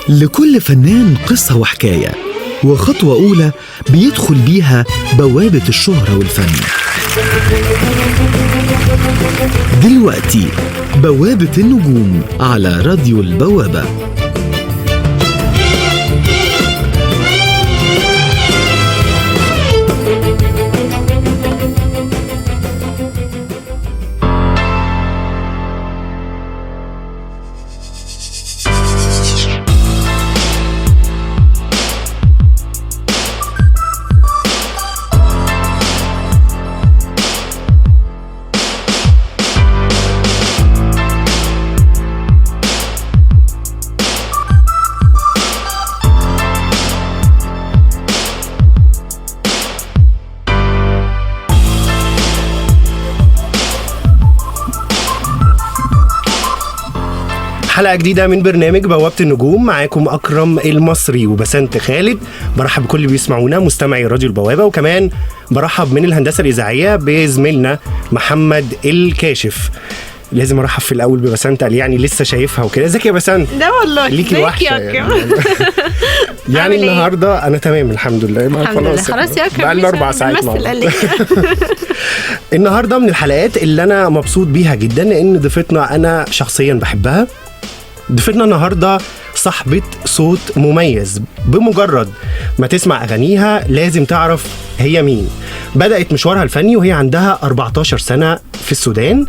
لكل فنان قصة وحكاية، وخطوة أولى بيدخل بيها بوابة الشهرة والفن. دلوقتي بوابة النجوم على راديو البوابة. حلقة جديدة من برنامج بوابة النجوم، معاكم أكرم المصري وبسنت خالد. برحب بكل اللي بيسمعونا مستمعي راديو البوابة، وكمان برحب من الهندسة الإذاعية بزميلنا محمد الكاشف. لازم ارحب في الاول ببسنت، قال يعني لسه شايفها وكده. ازيك يا بسنت؟ ده والله ليكي وحشه يعني النهارده انا تمام الحمد لله. خلاص يا اكرم، بقى لنا 4 ساعات مع النهارده من الحلقات اللي انا مبسوط بيها جدا، لان ضيفتنا انا شخصيا بحبها. ضيفتنا النهارده صاحبة صوت مميز، بمجرد ما تسمع أغانيها لازم تعرف هي مين. بدأت مشوارها الفني وهي عندها 14 سنة في السودان،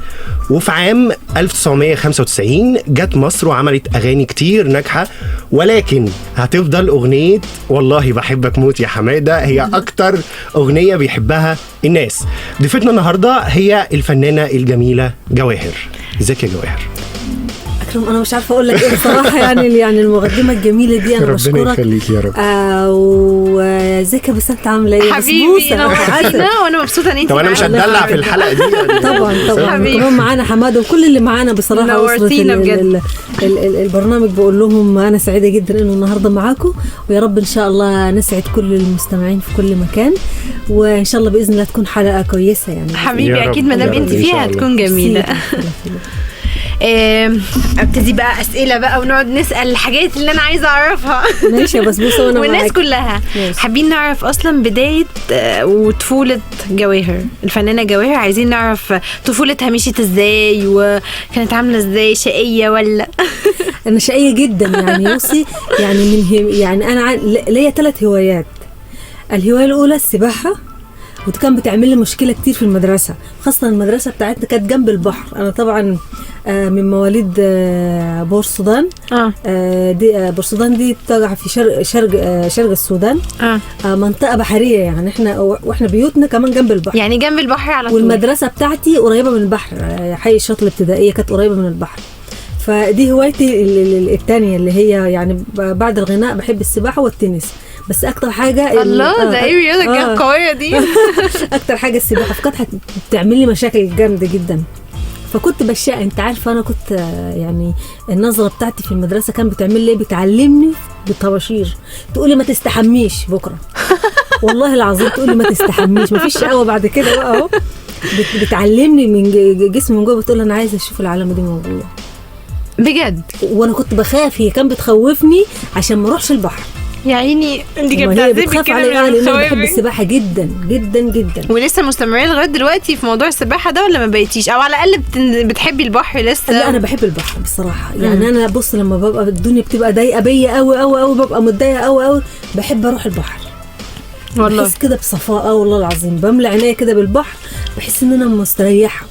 وفي عام 1995 جت مصر وعملت أغاني كتير ناجحة، ولكن هتفضل أغنية والله بحبك موت يا حمادة هي أكتر أغنية بيحبها الناس. ضيفتنا النهاردة هي الفنانة الجميلة جواهر. ازيك يا جواهر؟ انا مش عارفه اقول لك ايه بصراحه. يعني المقدمه الجميله دي انا بشكرك. ربنا يخليك يا رب. وازيك بس انت عامله ايه؟ حبيبي انا وانا مبسوطه ان انت. طب انا مش هتدلع في الحلقه دي يعني. طبعا كمان معانا حماده وكل اللي معانا بصراحه. نورتينا بجد. البرنامج بقول لهم انا سعيده جدا انه النهارده معاكم، ويا رب ان شاء الله نسعد كل المستمعين في كل مكان، وان شاء الله باذن الله تكون حلقه كويسه يعني. حبيبي اكيد ما دام انت فيها هتكون جميله. ابتدي بقى اسئله بقى ونقعد نسال الحاجات اللي انا عايزه اعرفها. ماشي يا بسبوسه وانا والناس معاك. كلها حابين نعرف اصلا بدايه وطفوله جواهر، الفنانه جواهر. عايزين نعرف طفولتها مشيت ازاي وكانت عامله ازاي، شقيه ولا؟ انا شقيه جدا يعني. بصي يعني انا ليا 3 هوايات. الهوايه الاولى السباحه، ودي كان بتعمل لي مشكله كتير في المدرسه، خاصه المدرسه بتاعتنا كانت جنب البحر. انا طبعا من مواليد بورسودان. دي بورسودان دي تقع في شرق السودان. منطقه بحريه يعني. واحنا بيوتنا كمان جنب البحر، يعني جنب البحر على طول. والمدرسه بتاعتي قريبه من البحر، حي الشاطئ الابتدائيه كانت قريبه من البحر. فدي هوايتي الثانيه اللي هي يعني بعد الغناء بحب السباحه والتنس. بس اكتر حاجه الله ده ايه رياضه قويه دي. اكتر حاجه السباحه، فكانت بتعمل لي مشاكل جامده جدا. فكنت بشاء، انت عارفه انا كنت يعني النظره بتاعتي في المدرسه كان بتعمل لي بتعلمني بالطباشير. تقولي ما تستحميش بكره والله العظيم، تقولي ما تستحميش، ما فيش شقاوه بعد كده بقى اهو. بتعلمني من جسمي من جوه، بتقول انا عايزه اشوف العلامه دي موجوده بجد. وانا كنت بخاف، هي كان بتخوفني عشان ما اروحش البحر. يعني انت كانت بتعذبك كده من الخوف. انا بحب السباحه جدا جدا جدا. ولسه مستمرين لغايه دلوقتي في موضوع السباحه ده، ولا ما بقيتيش؟ او على الاقل بتحبي البحر لسه؟ لا انا بحب البحر بصراحه. يعني انا بص لما ببقى الدنيا بتبقى ضايقه بيا قوي قوي قوي، ببقى متضايقه قوي قوي، بحب اروح البحر والله. بحس كده بصفاء والله العظيم، بملى عينيا كده بالبحر، بحس ان انا مستريحه.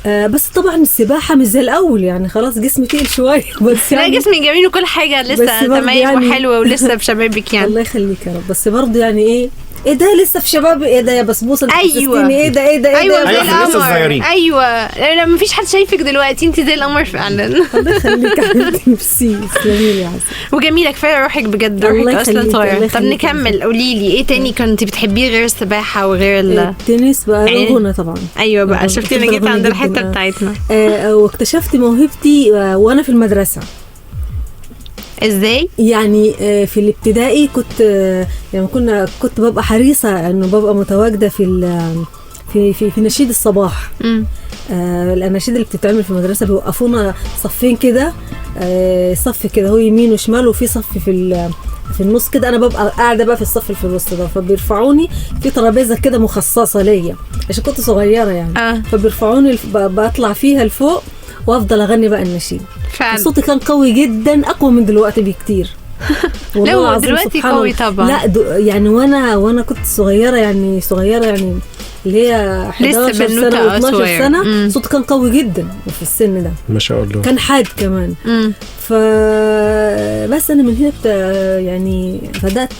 بس طبعا السباحه مش زي الاول يعني، خلاص جسمي تقيل شويه بس يعني. لا جسمي جميل وكل حاجه لسه تمام يعني وحلوه ولسه بشبابك يعني. الله يخليك يا رب. بس برضه يعني ايه ده لسه في شباب؟ ايه ده يا بسبوسه؟ ايوه ايه ده ايوه زي القمر. ايوه لا مفيش حد شايفك دلوقتي، انت زي القمر فعلا. الله يخليك حبيبتي. ميرسي، تسلمي لي يا عسل. وجميله، كفايه روحك بجد، روحك اصلا صغيره. طب نكمل، قولي لي ايه تاني كنت بتحبيه غير السباحه وغير التنس بقى؟ الغنى طبعا. ايوه بقى شفتي انا جيت عند الحته بتاعتنا. واكتشفت موهبتي وانا في المدرسه. ازاي يعني؟ في الابتدائي كنت يعني كنت ببقى حريصه انه ببقى متواجده في نشيد الصباح. الاناشيد اللي بتتعمل في المدرسه بيوقفونا صفين كده، صف كده هو يمين وشمال، وفي صف في النص كده. انا ببقى قاعده بقى في الصف اللي في الوسط ده، فبيرفعوني في ترابيزه كده مخصصه ليا عشان كنت صغيره يعني. فبيرفعوني بطلع فيها لفوق وافضل اغني بقى النشيد. صوتي كان قوي جدا، اقوى من دلوقتي بكتير. لا دلوقتي قوي طبعا. لا يعني وانا كنت صغيره يعني اللي هي 11 سنه و 12 سنه. صوتي كان قوي جدا في السن ده ما شاء الله، كان حاد كمان. بس انا من هنا يعني بدات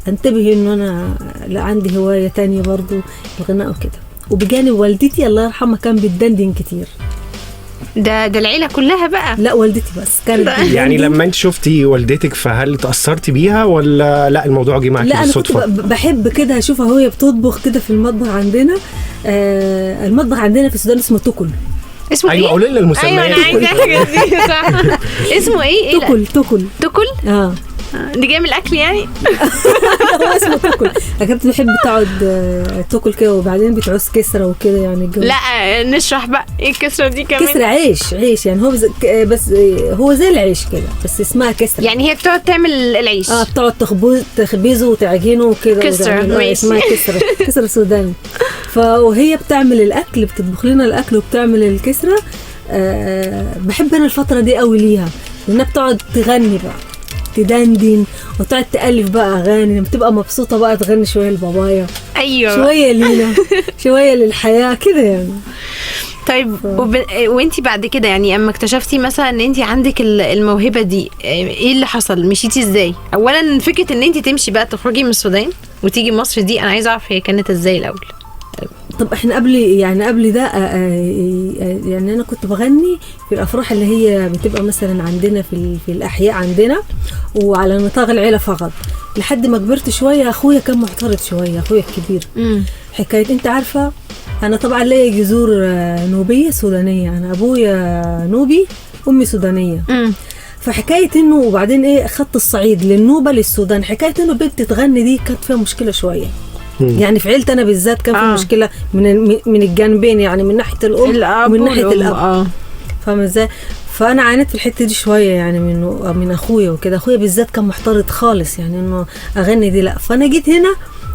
انتبه انه انا عندي هوايه تانية برضو الغناء وكده. وبجانب والدتي الله يرحمها كان بتدندن كتير. ده العيله كلها بقى؟ لا والدتي بس كانت يعني لما انت شفتي والدتك فهل تأثرتي بيها ولا لا الموضوع جه معاكي بالصدفه؟ لا انا كنت بحب كده اشوفها وهي بتطبخ كده في المطبخ عندنا. المطبخ عندنا في السودان اسمه توكل. اسمه ايوه قولي لنا المسميات. ايوه انا عايزه الحاجات دي صح. اسمه ايه؟ توكل دي جاي من الاكل يعني. هو اسمه توكل. كنت بحب تقعد توكل كده وبعدين بتعوز كسره وكده يعني الجو. لا نشرح بقى ايه الكسره دي كمان. كسره عيش يعني، هو بس هو زي العيش كده بس اسمها كسره. يعني هي بتقعد تعمل العيش؟ بتقعد تخبزه وتعجنه وكده. كسره اسمها كسره سوداني. وهي بتعمل الاكل، بتطبخ لنا الاكل وبتعمل الكسره. بحب انا الفتره دي قوي ليها لانها بتقعد تغني بقى، تدندن وتقعد تألف بقى أغاني. لما تبقى مبسوطة بقى تغني شوية لبابايا، أيوة شوية لينا، شوية للحياة كده يعني. طيب وانتي بعد كده يعني اما اكتشفتي مثلا ان انتي عندك الموهبة دي، ايه اللي حصل؟ مشيتي ازاي؟ اولا فكرة ان انتي تمشي بقى تخرجي من السودان وتيجي مصر دي انا عايزة اعرف هي كانت ازاي الاول. طب احنا قبل ده يعني انا كنت بغني في الافراح اللي هي بتبقى مثلا عندنا في الاحياء عندنا وعلى نطاق العيله فقط، لحد ما كبرت شويه. اخويا كان معترض شويه، اخويا الكبير. حكايه انت عارفه انا طبعا ليا جذور نوبيه سودانيه، انا ابويا نوبي امي سودانيه. فحكايه انه وبعدين ايه خط الصعيد للنوبه للسودان، حكايه انه بنت تغني دي كانت فيها مشكله شويه. يعني في عيلتي انا بالذات كان في مشكله من الجانبين، يعني من ناحيه الام ومن ناحيه الاب. فاهمه ازاي؟ فانا عانيت في الحته دي شويه يعني من اخويا وكده. اخويا بالذات كان محترض خالص يعني انه اغني دي لا. فانا جيت هنا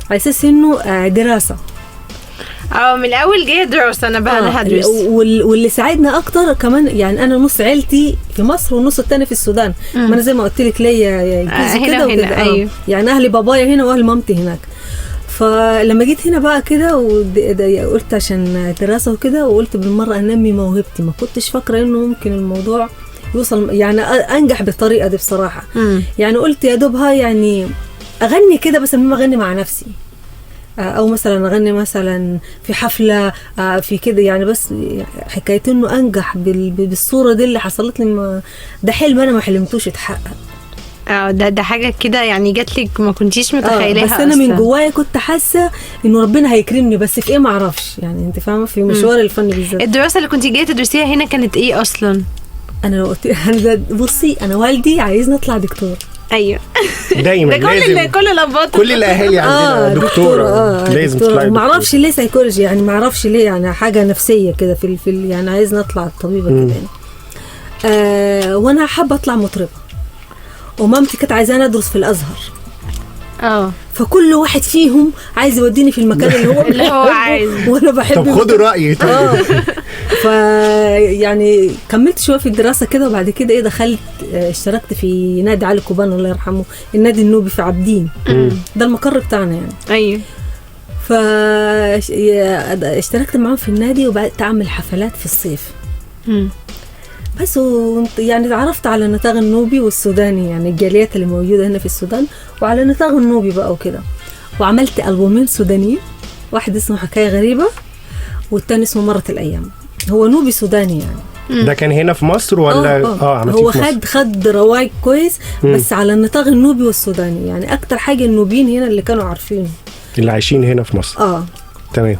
على اساس انه دراسه. من الاول جايه دراسه انا بقى انا هدرس. واللي ساعدنا اكتر كمان يعني انا نص عيلتي في مصر والنص الثاني في السودان. ما انا زي ما قلت لك ليا كده وكده. أيوه. يعني اهلي بابايا هنا واهل مامتي هناك. فلما جيت هنا بقى كده قلت عشان دراسة وكده، وقلت بالمرة أنمي موهبتي. ما كنتش فاكرة إنه ممكن الموضوع يوصل يعني أنجح بالطريقة دي بصراحة. يعني قلت يا دوبها يعني أغني كده بس ما أغني مع نفسي، أو مثلا أغني مثلا في حفلة في كده يعني. بس حكاية إنه أنجح بالصورة دي اللي حصلت لي، ده حلم أنا ما حلمتوش يتحقق. ده حاجه كده يعني جات لك ما كنتيش متخيلها. بس انا من جوايا كنت حاسه انه ربنا هيكرمني، بس في ايه ما اعرفش يعني. انت فاهمه في مشوار الفن بالذات. الدراسه اللي كنتي جايه تدرسيها هنا كانت ايه اصلا؟ انا لو قلت بصي انا والدي عايزني اطلع دكتور. ايوه دايما لازم كل الاباط كل الاهالي عندنا دكتوره لازم تطلعي. ما اعرفش ليه سايكولوجي يعني، ما اعرفش ليه يعني حاجه نفسيه كده في يعني عايزني اطلع طبيبه كده يعني. وانا حابه اطلع مطربه، ومامتي كانت عايزاني ادرس في الازهر. فكل واحد فيهم عايز يوديني في المكان اللي هو عايز وانا بحب. طب خدوا رايي. يعني كملت شويه في الدراسه كده، وبعد كده ايه دخلت اشتركت في نادي علي كوبان الله يرحمه، النادي النوبي في عابدين. ده المقر بتاعنا يعني. ايوه. فاشتركت معاهم في النادي وبقيت اعمل حفلات في الصيف. بس يعني تعرفت على النطاق النوبي والسوداني، يعني الجاليات اللي موجودة هنا في السودان، وعلى النطاق النوبي بقى وكده. وعملت ألبومين سودانيين، واحد اسمه حكاية غريبة والتاني اسمه مرت الأيام. هو نوبي سوداني يعني. ده كان هنا في مصر ولا هو خد رواج كويس بس على النطاق النوبي والسوداني، يعني أكتر حاجة النوبيين هنا اللي كانوا عارفينه اللي عايشين هنا في مصر. تمام.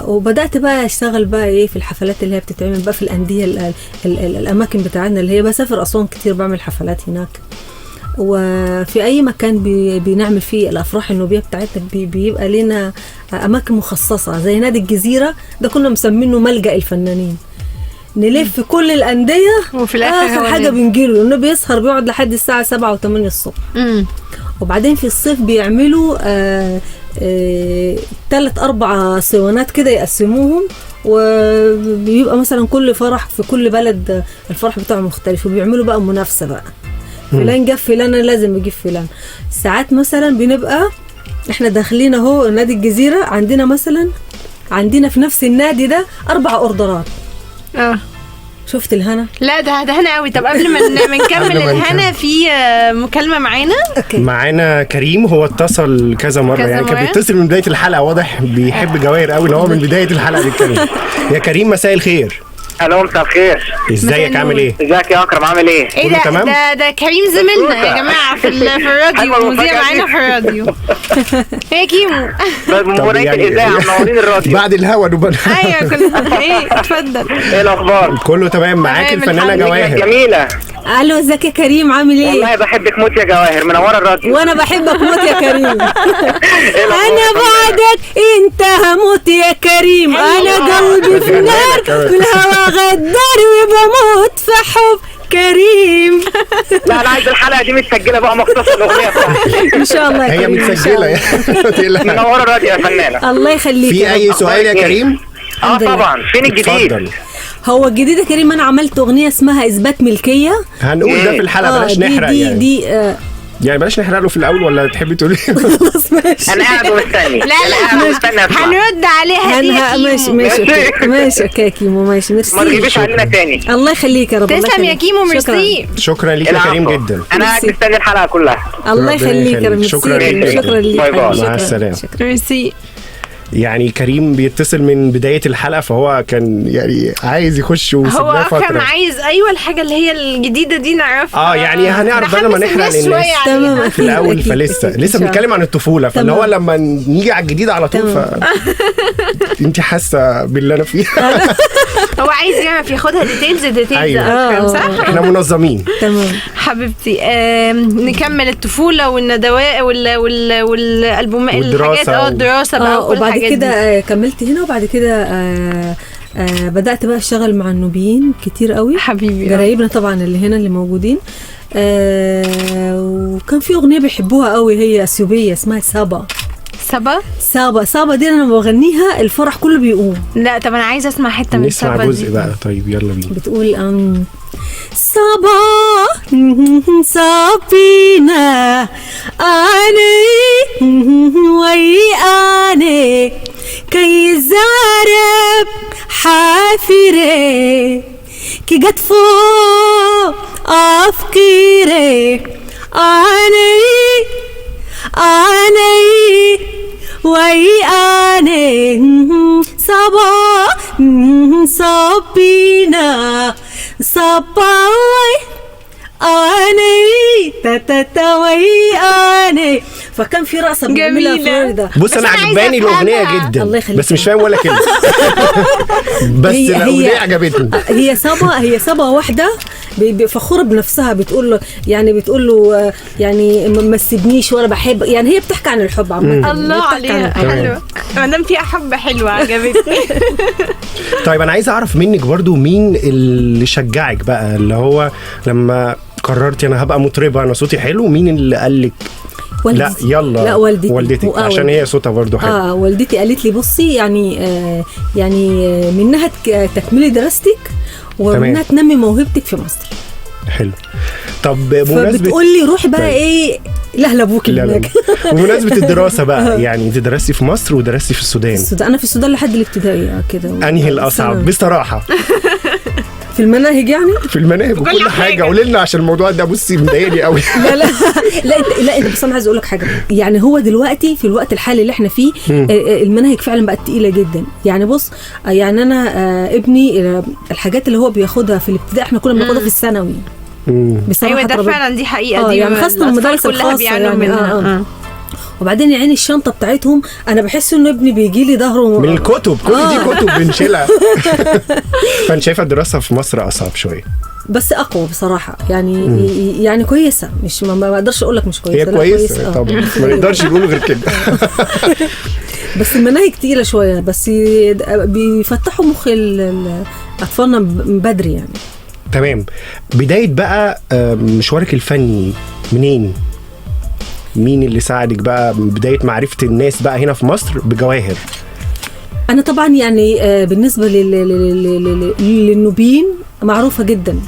وبدأت بقى اشتغل بقى ايه في الحفلات اللي هي بتتعمل بقى في الأندية الأماكن بتاعنا، اللي هي بسافر أسوان كتير بعمل حفلات هناك. وفي اي مكان بنعمل فيه الافراح النوبيه بتاعتنا بيبقى لنا اماكن مخصصه زي نادي الجزيره ده كنا مسمينه ملجأ الفنانين. نلف في كل الانديه وفي الاخر حاجه بنجيله لانه بيسهر بيقعد لحد الساعه 7 و8 الصبح. وبعدين في الصيف بيعملوا 3-4 صوانات كده يقسموهم، وبيبقى مثلا كل فرح في كل بلد الفرح بتاعه مختلف، وبيعملوا بقى منافسه بقى فلان جاب فلان لازم يجيب فلان. ساعات مثلا بنبقى احنا داخلين اهو نادي الجزيره، عندنا في نفس النادي ده 4 اوردرات. شفت الهنا؟ لا ده هنا قوي. طب قبل ما نكمل الهنا في مكالمة معانا كريم. هو اتصل كذا مرة يعني كان بيتصل من بداية الحلقة، واضح بيحب جواهر قوي ان هو من بداية الحلقة بيتكلم. يا كريم مساء الخير. الو مساء الخير. ازيك عامل ايه؟ ازيك يا اكرم عامل ايه؟ ايه ده كريم زميلنا يا جماعه في الراديو، مذيع معانا في الراديو. ايه كيمو؟ مباراه الاذاعه منورين الراديو بعد الهوا نبقى. ايوه كنا ايه اتفضل. ايه الاخبار؟ كله تمام. معاك الفنانه جواهر. جميله. الو ازيك يا كريم عامل ايه؟ والله بحبك موت يا جواهر، منوره الراديو. وانا بحبك موت يا كريم. انا بعدك انت هموت يا كريم، انا قلبي في النار في الهوا غدار وبموت في حب كريم. لا انا عايز الحلقه دي متسجله بقى مختصه الاغنيه بتاعتك ان شاء الله. هي متسجله منوره الراديو يا فنانه. الله يخليك. في اي سؤال يا كريم؟ طبعا. فين الجديد؟ هو الجديد يا كريم انا عملت اغنيه اسمها اثبات ملكيه. هنقول ده في الحلقه بلاش نحرق دي يعني بلاش نحرق له في الاول ولا تحبي تقولي؟ خلاص ماشي. انا قاعد ومستني. لا هنرد عليها. ماشي يا كيمو ماشي. ميرسي. ما تغيبيش علينا تاني. الله يخليك يا رب. تسلم يا كيمو. ميرسي. شكرا ليك يا كريم جدا. انا قاعد مستني الحلقه كلها. الله يخليك يا رب. شكرا ليك. باي باي. مع السلامه. ميرسي. يعني كريم بيتصل من بداية الحلقة، فهو كان يعني عايز يخش هو كان عايز الحاجة اللي هي الجديدة دي نعرفها. يعني هنعرف بدل ما نحرق للناس تمام في الأول. فلسه بنتكلم عن الطفولة، فاللي هو لما نيجي على الجديد على طول انت حاسة باللي أنا فيه. هو عايز يعرف ياخدها ديتيلز. أيوة. صح؟ احنا منظمين. تمام حبيبتي. نكمل الطفولة والندوات والألبومات الحاجات الدراسة بقى وكل وبعد كده كملت هنا، وبعد كده بدأت بقى اشتغل مع النوبيين كتير قوي. حبيبي قرايبنا طبعا اللي هنا اللي موجودين. وكان في اغنيه بيحبوها قوي هي اثيوبيه اسمها سابا دي انا بغنيها الفرح كله بيقوم. لا طب انا عايزه اسمع حته من سابا دي. نسمع جزء بقى. طيب يلا بينا. بتقول سابا سابينا اني وي اني كي زارب حافري كي قطفو افكيري اني وي اني سابا سابينا صبا اني تاتا وي اني. فكان في رقصه بنعملها في فلوريدا. بص انا عجباني الاغنيه جدا بس مش فاهم ولا كلمه. بس الاغنيه عجبتني. هي صبا واحده فخوره بنفسها بتقول له يعني ما تسيبنيش وانا بحب، يعني هي بتحكي عن الحب عامه. الله عليها حلوه. ما دام فيها حب حلوه عجبتني. طيب انا عايز اعرف منك برضو مين اللي شجعك بقى، اللي هو لما قررتي انا هبقى مطربه انا صوتي حلو، مين اللي قال لك لا يلا؟ لا والدتك عشان هي صوتها برضو حلو. والدتي قالت لي بصي يعني منها تكملي دراستك ومنها تنمي موهبتك في مصر. حلو. طب بمناسبه بتقول لي روحي بقى ايه لهلبوكي هناك. بمناسبه الدراسه بقى يعني انت درستي في مصر ودرستي في السودان. انا في السودان لحد الابتدائي كده. انهي الاصعب بصراحه؟ في المناهج يعني؟ في المناهج وكل حاجه. قولي لنا عشان الموضوع ده بصي مضايقني قوي. لا انت بس انا عايز اقول لك حاجه. يعني هو دلوقتي في الوقت الحالي اللي احنا فيه المناهج فعلا بقت تقيله جدا. يعني بص يعني انا ابني الحاجات اللي هو بياخدها في الابتدائي احنا كنا بناخدها في الثانوي. ايوه ده فعلا دي حقيقه. يعني خاصه المدارس الخاصه يعني. وبعدين يعني الشنطه بتاعتهم انا بحس ان ابني بيجي لي ظهره من الكتب. كل دي كتب بنشيلها. فانا شايفه الدراسه في مصر اصعب شويه. بس اقوى بصراحه يعني يعني كويسه، مش ما اقدرش اقول لك مش كويسه، هي لا كويسه طبعا، ما نقدرش نقول غير كده. بس المناهج تقيله شويه، بس بيفتحوا مخ اطفالنا من بدري يعني. تمام. بدايه بقى مشوارك الفني منين؟ مين اللي ساعدك بقى بدايه معرفه الناس بقى هنا في مصر بجواهر؟ انا طبعا يعني بالنسبه للنوبيين معروفه جدا،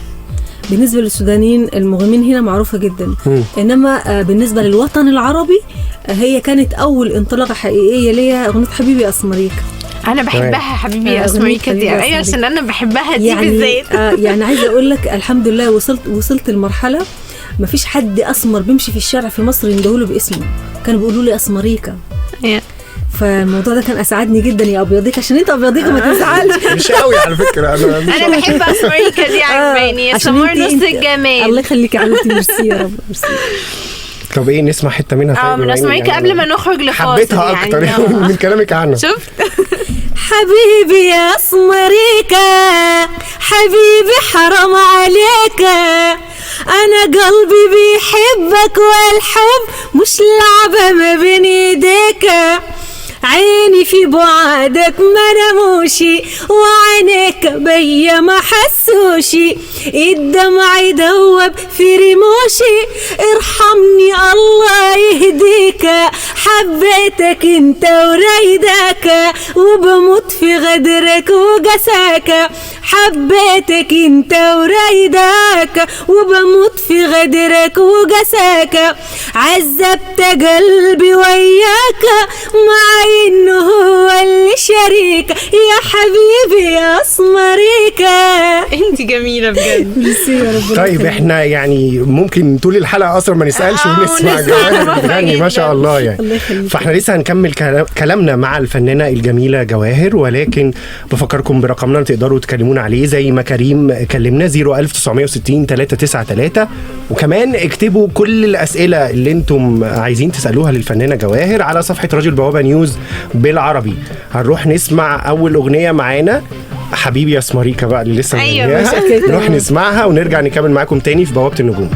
بالنسبه للسودانيين المغنيين هنا معروفه جدا، انما بالنسبه للوطن العربي هي كانت اول انطلاقه حقيقيه ليا اغنيه حبيبي اسمريكا. انا بحبها حبيبي يا اسمريكا دي، ايوه عشان انا بحبها دي يعني بالذات. يعني عايزه اقول لك الحمد لله وصلت لمرحله ما فيش حد اسمر بيمشي في الشارع في مصر يندهوله باسمه، كانوا بيقولوا لي اسمريكا. فالموضوع ده كان اسعدني جدا يا ابيضيك، عشان انت ابيضيك ما تزعلش. مش قوي على فكره، انا بحب اسمريكا دي، عجباني سمر نص الجمال. الله يخليك يا حبيبتي، ميرسي يا رب، ميرسي. طب ايه نسمع حته منها؟ من اسمريكا يعني قبل ما نخرج لفاصل. حبيتها اكتر يعني من كلامك عنها. شفت؟ حبيبي يا اسمريكا، حبيبي حرام عليك، انا قلبي بيحبك والحب مش لعبة ما بين ايديك، عيني في بعادك ما نموشي وعينيك بيا ما حسوشي، الدمع يدوب في رموشي، ارحمني الله يهديك، حبيتك انت ورايدك وبموت في غدرك وقساك، حبيتك انت ورايدك وبموت في غدرك وقساك، عذبت قلبي وياك مع انه هو اللي شريك، يا حبيبي يا اسمريكا. انت جميله بجد. طيب احنا يعني ممكن طول الحلقه اصلا ما نسالش ونسمع جواهر بتغني ما شاء الله يعني. فاحنا لسه هنكمل كلامنا مع الفنانه الجميله جواهر، ولكن بفكركم برقمنا تقدروا تكلمونا عليه زي ما كريم كلمنا 01960 393، وكمان اكتبوا كل الاسئله اللي انتم عايزين تسالوها للفنانه جواهر على صفحه راديو البوابه نيوز بالعربي. هنروح نسمع اول اغنيه معانا حبيبي يا اسمريكا بقى اللي لسه نروح نسمعها ونرجع نكمل معاكم تاني في بوابه النجوم.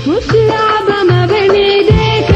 مش لعبة ما بين ايديك،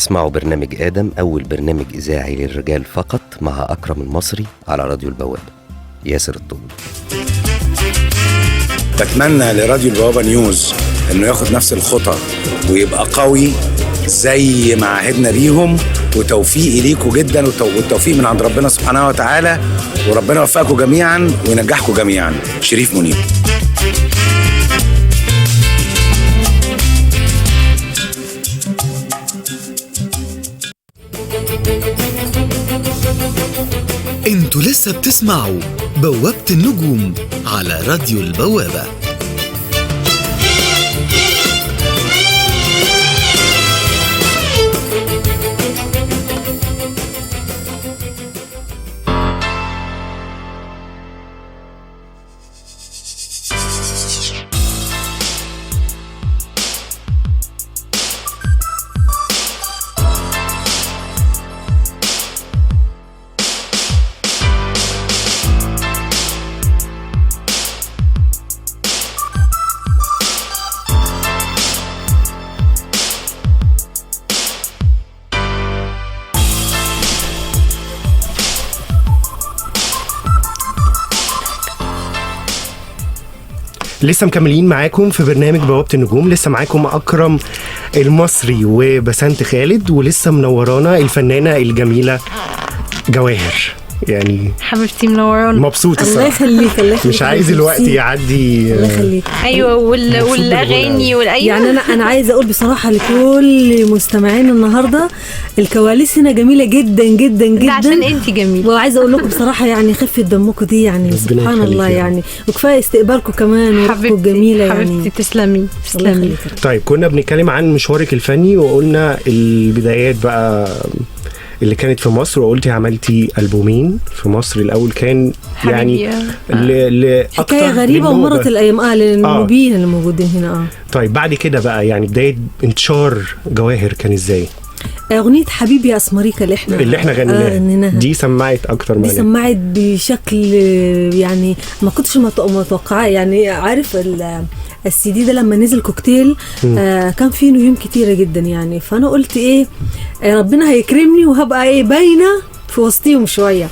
بتسمعوا برنامج آدم، أول برنامج إذاعي للرجال فقط، مع أكرم المصري على راديو البوابة. ياسر الطول. بتمنى لراديو البوابة نيوز إنه ياخد نفس الخطة ويبقى قوي زي ما عهدنا بيهم، وتوفيقي ليكم جدا، والتوفيق من عند ربنا سبحانه وتعالى، وربنا يوفقكم جميعا وينجحكم جميعا. شريف منير. انتوا لسه بتسمعوا بوابة النجوم على راديو البوابة. لسه مكملين معاكم في برنامج بوابة النجوم. لسه معاكم أكرم المصري وبسنت خالد، ولسه منورانا الفنانة الجميلة جواهر. يعني حبيبتي منورانا، مبسوط الله الصراحة. يخليك الله يخليك. مش عايز الوقت يعدي. الله يخليك. ايوه والاغاني يعني انا عايزه اقول بصراحه لكل مستمعين النهارده، الكواليس هنا جميله جدا جدا جدا، ده عشان انت جميله. وعايزه اقول لكم بصراحه يعني خفه دمكم دي يعني سبحان الله يعني، وكفايه استقبالكم كمان وروحكم جميله يعني. حبيبتي تسلمي تسلمي. طيب كنا بنتكلم عن مشوارك الفني، وقلنا البدايات بقى اللي كانت في مصر، وقلتي عملتي ألبومين في مصر. الأول كان يعني حكاية غريبة ومرت الأيام للنوبيين اللي موجودين هنا. طيب بعد كده بقى يعني بداية انتشار جواهر كان ازاي؟ أغنية حبيبي يا أسمريكا اللي احنا غنيناها دي سمعت أكتر دي سمعت بشكل يعني ما كنتش متوقعة. يعني عارف السي دي ده لما نزل كوكتيل كان فيه نجوم كتيرة جدا يعني، فأنا قلت إيه ربنا هيكرمني وهبقى إيه باينة في وسطيهم شوية.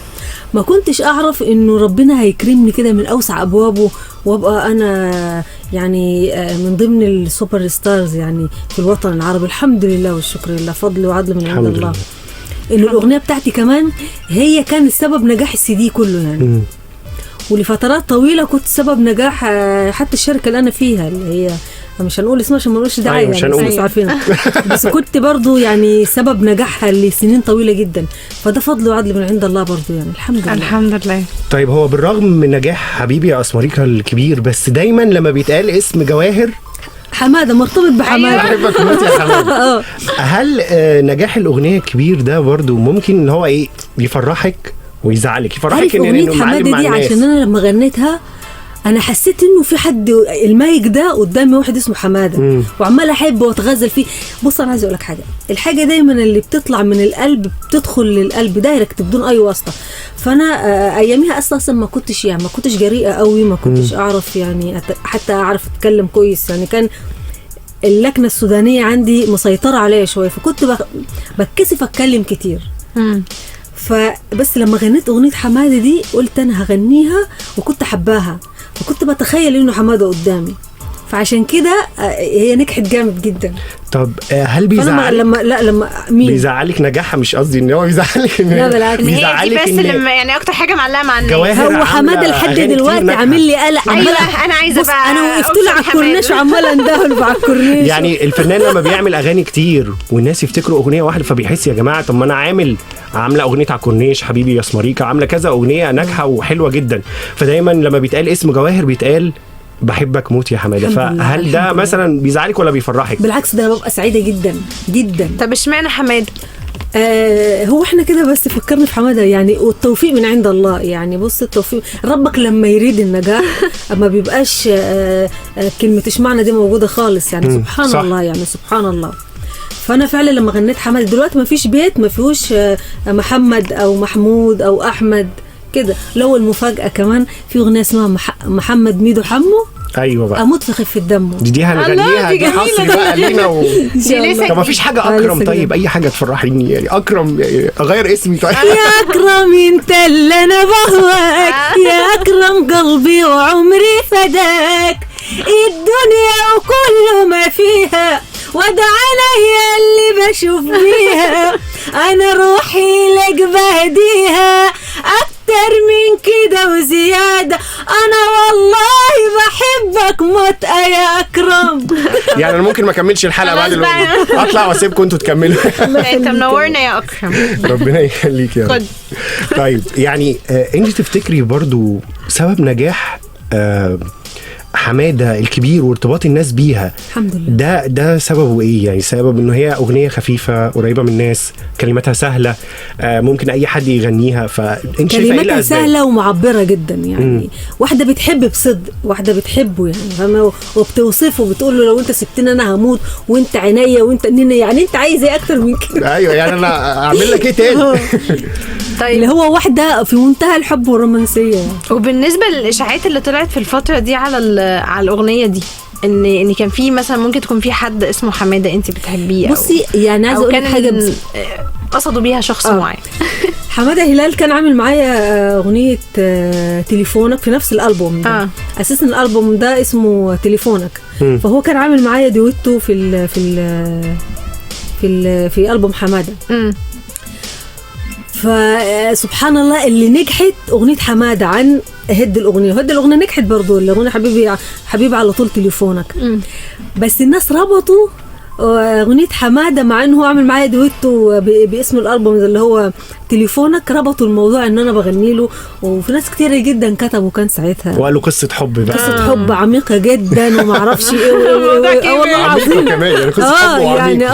ما كنتش أعرف إنه ربنا هيكرمني كده من أوسع أبوابه، وأبقى أنا يعني من ضمن السوبر ستارز يعني في الوطن العربي. الحمد لله والشكر لله، فضل وعدل من عند الله. إنه الأغنية بتاعتي كمان هي كان السبب نجاح السي دي كله يعني. ولفترات طويلة كنت سبب نجاح حتى الشركة اللي أنا فيها اللي هي مش هنقول اسمها عشان ما نقولش دعاية يعني، بس عارفينها. بس كنت برضو يعني سبب نجاحها لسنين طويلة جدا، فده فضل وعدل من عند الله برضو يعني. الحمد لله الحمد لله. طيب هو بالرغم من نجاح حبيبي يا أسمريكا الكبير، بس دايما لما بيتقال اسم جواهر حمادة مرتبط بحمادة. بحبك يا حمادة. هل نجاح الأغنية الكبير ده برضو ممكن ان هو ايه يفرحك ويزعلك؟ يفرحك ان اغنية حمادة دي عشان انا لما غنيتها انا حسيت انه في حد المايك ده قدامي واحد اسمه حمادة وعمال احب واتغزل فيه. بص انا عايز اقول لك الحاجه دايما اللي بتطلع من القلب بتدخل للقلب دايركت بدون اي واسطه. فانا اياميها اصلا ما كنتش جريئه قوي، ما كنتش اعرف يعني حتى اعرف اتكلم كويس يعني. كان اللكنه السودانيه عندي مسيطره عليا شويه، فكنت بتكسف اتكلم كتير. فبس لما غنيت اغنيه حماده دي قلت انا هغنيها، وكنت حباها، وكنت بتخيل انه حماده قدامي، فعشان كده هي نجحت جامد جدا. طب هل بيزعلك لما مين بيزعلك نجاحها؟ مش قصدي ان هو بيزعلك، لا بالعكس، بيزعلك بس لما يعني اكتر حاجه معلقه مع الناس هو حماده لحد دلوقتي عامل لي قلق. ايوه انا عايزه بقى، انا وقفت له على الكورنيش وعماله اندهله على الكورنيش. يعني الفنان لما بيعمل اغاني كتير والناس يفتكروا اغنيه واحده، فبيحس يا جماعه طب ما انا عامله اغنيه على الكورنيش حبيبي يا اسمريكا، عامله كذا اغنيه ناجحه وحلوه جدا. فدايما لما بيتقال اسم جواهر بيتقال بحبك موت يا حماده. فهل ده مثلا بيزعلك ولا بيفرحك؟ بالعكس، ده ببقى سعيده جدا جدا. طب اشمعنى حماده؟ هو احنا كده بس فكرنا في حماده يعني، والتوفيق من عند الله يعني. بص التوفيق ربك لما يريد النجاح ما بيبقاش كلمه اشمعنى دي موجوده خالص يعني. سبحان صح. الله يعني سبحان الله. فانا فعلا لما غنيت حماده دلوقتي ما فيش بيت ما فيهوش محمد او محمود او احمد كده. لو المفاجاه كمان في اغنيه اسمها محمد ميدو حمو ايوه بقى اموت في خفه دمه. دي هنغنيها، دي دي جميلة. حصري بقى لينا لسه طب ما فيش حاجه اكرم؟ لسه طيب اي حاجه تفرحيني يعني، اكرم اغير اسمي طيب. يا اكرم انت اللي انا بهواك، يا اكرم قلبي وعمري فداك، الدنيا وكل ما فيها ودع عليا اللي بشوف بيها، انا روحي لك بهديها اكتر من كده وزياده، انا والله بحبك موت يا اكرم. يعني انا ممكن ما اكملش الحلقه بعد خلاص الاغنيه، اطلع واسيبكم انتوا تكملوا. انت منورنا يا اكرم. ربنا يخليك يا رب. خد. طيب يعني انت تفتكري برضو سبب نجاح حمادة الكبير وارتباط الناس بيها الحمد لله ده سببه ايه؟ يعني سبب انه هي اغنيه خفيفه قريبه من الناس، كلماتها سهله، ممكن اي حد يغنيها، فانت شايفه ايه كلماتها الاسباب؟ سهله ومعبره جدا يعني. واحده بتحب بصدق، واحده بتحبه يعني فاهمه، وبتوصفه بتقول له لو انت سبتني انا هموت وانت عينيا وانت نينا، يعني انت عايز ايه اكتر من كده؟ ايوه يعني انا اعمل لك ايه تاني؟ طيب اللي هو واحده في منتهى الحب والرومانسيه يعني. وبالنسبه للاشاعات اللي طلعت في الفتره دي على الاغنيه دي، ان كان في مثلا ممكن تكون في حد اسمه حماده انت بتحبيه، بصي يعني عايزه اقول لك حاجه، قصدوا بيها شخص معين. حماده هلال كان عامل معايا اغنيه تليفونك في نفس الالبوم ده. اساسا الالبوم ده اسمه تليفونك. فهو كان عامل معايا دويتو في البوم حماده. فسبحان الله اللي نجحت اغنيه حماده عن هد الاغنيه نجحت برضو، الاغنيه حبيبي على طول تليفونك. بس الناس ربطوا اغنيه حماده مع انه هو عامل معايا دويتو باسم الالبوم اللي هو تليفونك، ربطوا الموضوع ان انا بغني له، وفي ناس كتير جدا كتبوا كان ساعتها وقالوا قصه حب بقى، قصه حب عميقه جدا وما اعرفش ايه والله العظيم كمان يعني قصه حب يعني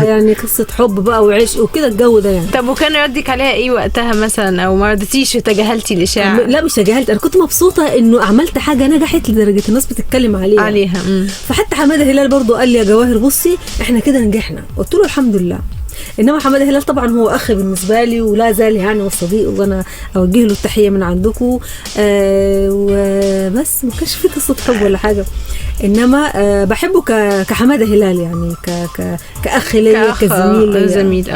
يعني قصه حب بقى وعشق وكده الجو ده يعني. طب وكان ردك عليها ايه وقتها مثلا، او ما ردتيش وتجاهلتي الاشاعه؟ لا مش تجاهلت، انا كنت مبسوطه انه عملت حاجه نجحت لدرجه الناس بتتكلم عليها. فحتى حماده هلال برضو قال لي يا جواهر بصي احنا كده نجحنا، قلت له الحمد لله. انما حماده هلال طبعا هو اخ بالنسبه لي ولا زال يعني وصديق، وانا اوجه له التحيه من عندكم. وبس ما كانش في قصه حب ولا حاجه، انما بحبه كحماده هلال يعني كاخ ليا كزميل زميل.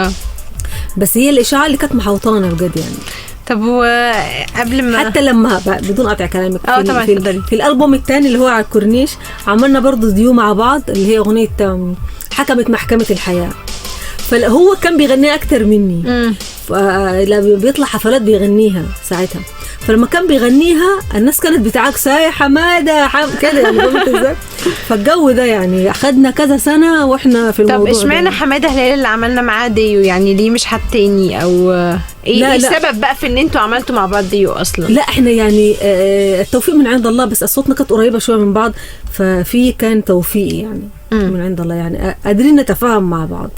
بس هي الاشاعه اللي كانت محوطانه بجد يعني. طب وقبل ما حتى لما بدون قطع كلامك طبعا في الالبوم الثاني اللي هو على الكورنيش عملنا برضو ديو مع بعض اللي هي اغنيه حكمت محكمه الحياه، فهو كان بيغنيها اكتر مني. لما بيطلع حفلات بيغنيها ساعتها، فلما كان بيغنيها الناس كانت بتعاكسه يا حماده كده يعني فهمت ازاي؟ فالجو ده يعني اخدنا كذا سنه واحنا في الموضوع. طب اشمعنى حماده هلال اللي عملنا معاه ديو يعني؟ ليه مش حد تاني؟ او ايه السبب بقى في ان انتوا عملتوا مع بعض ديو اصلا؟ لا احنا يعني التوفيق من عند الله، بس اصواتنا كانت قريبه شويه من بعض، ففي كان توفيق يعني من عند الله، يعني قادرين نتفاهم مع بعض.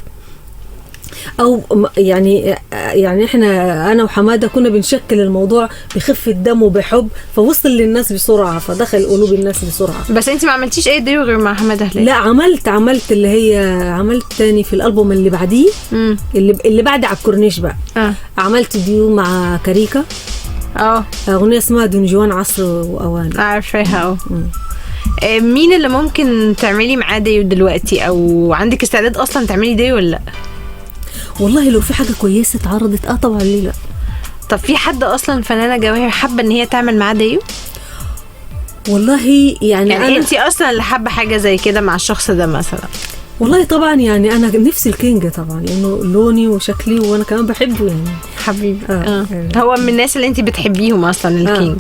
او يعني انا وحماده كنا بنشكل الموضوع بخفه دم وبحب، فوصل للناس بسرعه، فدخل قلوب الناس بسرعه. بس انت ما عملتيش اي ديو غير مع حماده هلال؟ لا عملت اللي هي عملت تاني في الالبوم اللي بعديه، اللي بعد على الكورنيش بقى. عملت ديو مع كاريكا اغنيه اسمها دونجوان عصر واوان. عارفاها. مين اللي ممكن تعملي معاه ديو دلوقتي، او عندك استعداد اصلا تعملي ديو ولا لا؟ والله لو في حاجه كويسه اتعرضت طبعا ليه لا. طب في حد اصلا فنانه جواهر حابه ان هي تعمل معاه ديو؟ والله يعني انت اصلا اللي حابه حاجه زي كده مع الشخص ده مثلا؟ والله طبعا يعني انا نفسي الكينج طبعا، لانه لوني وشكلي وانا كمان بحبه يعني حبيبي. هو من الناس اللي انت بتحبيهم اصلا الكينج.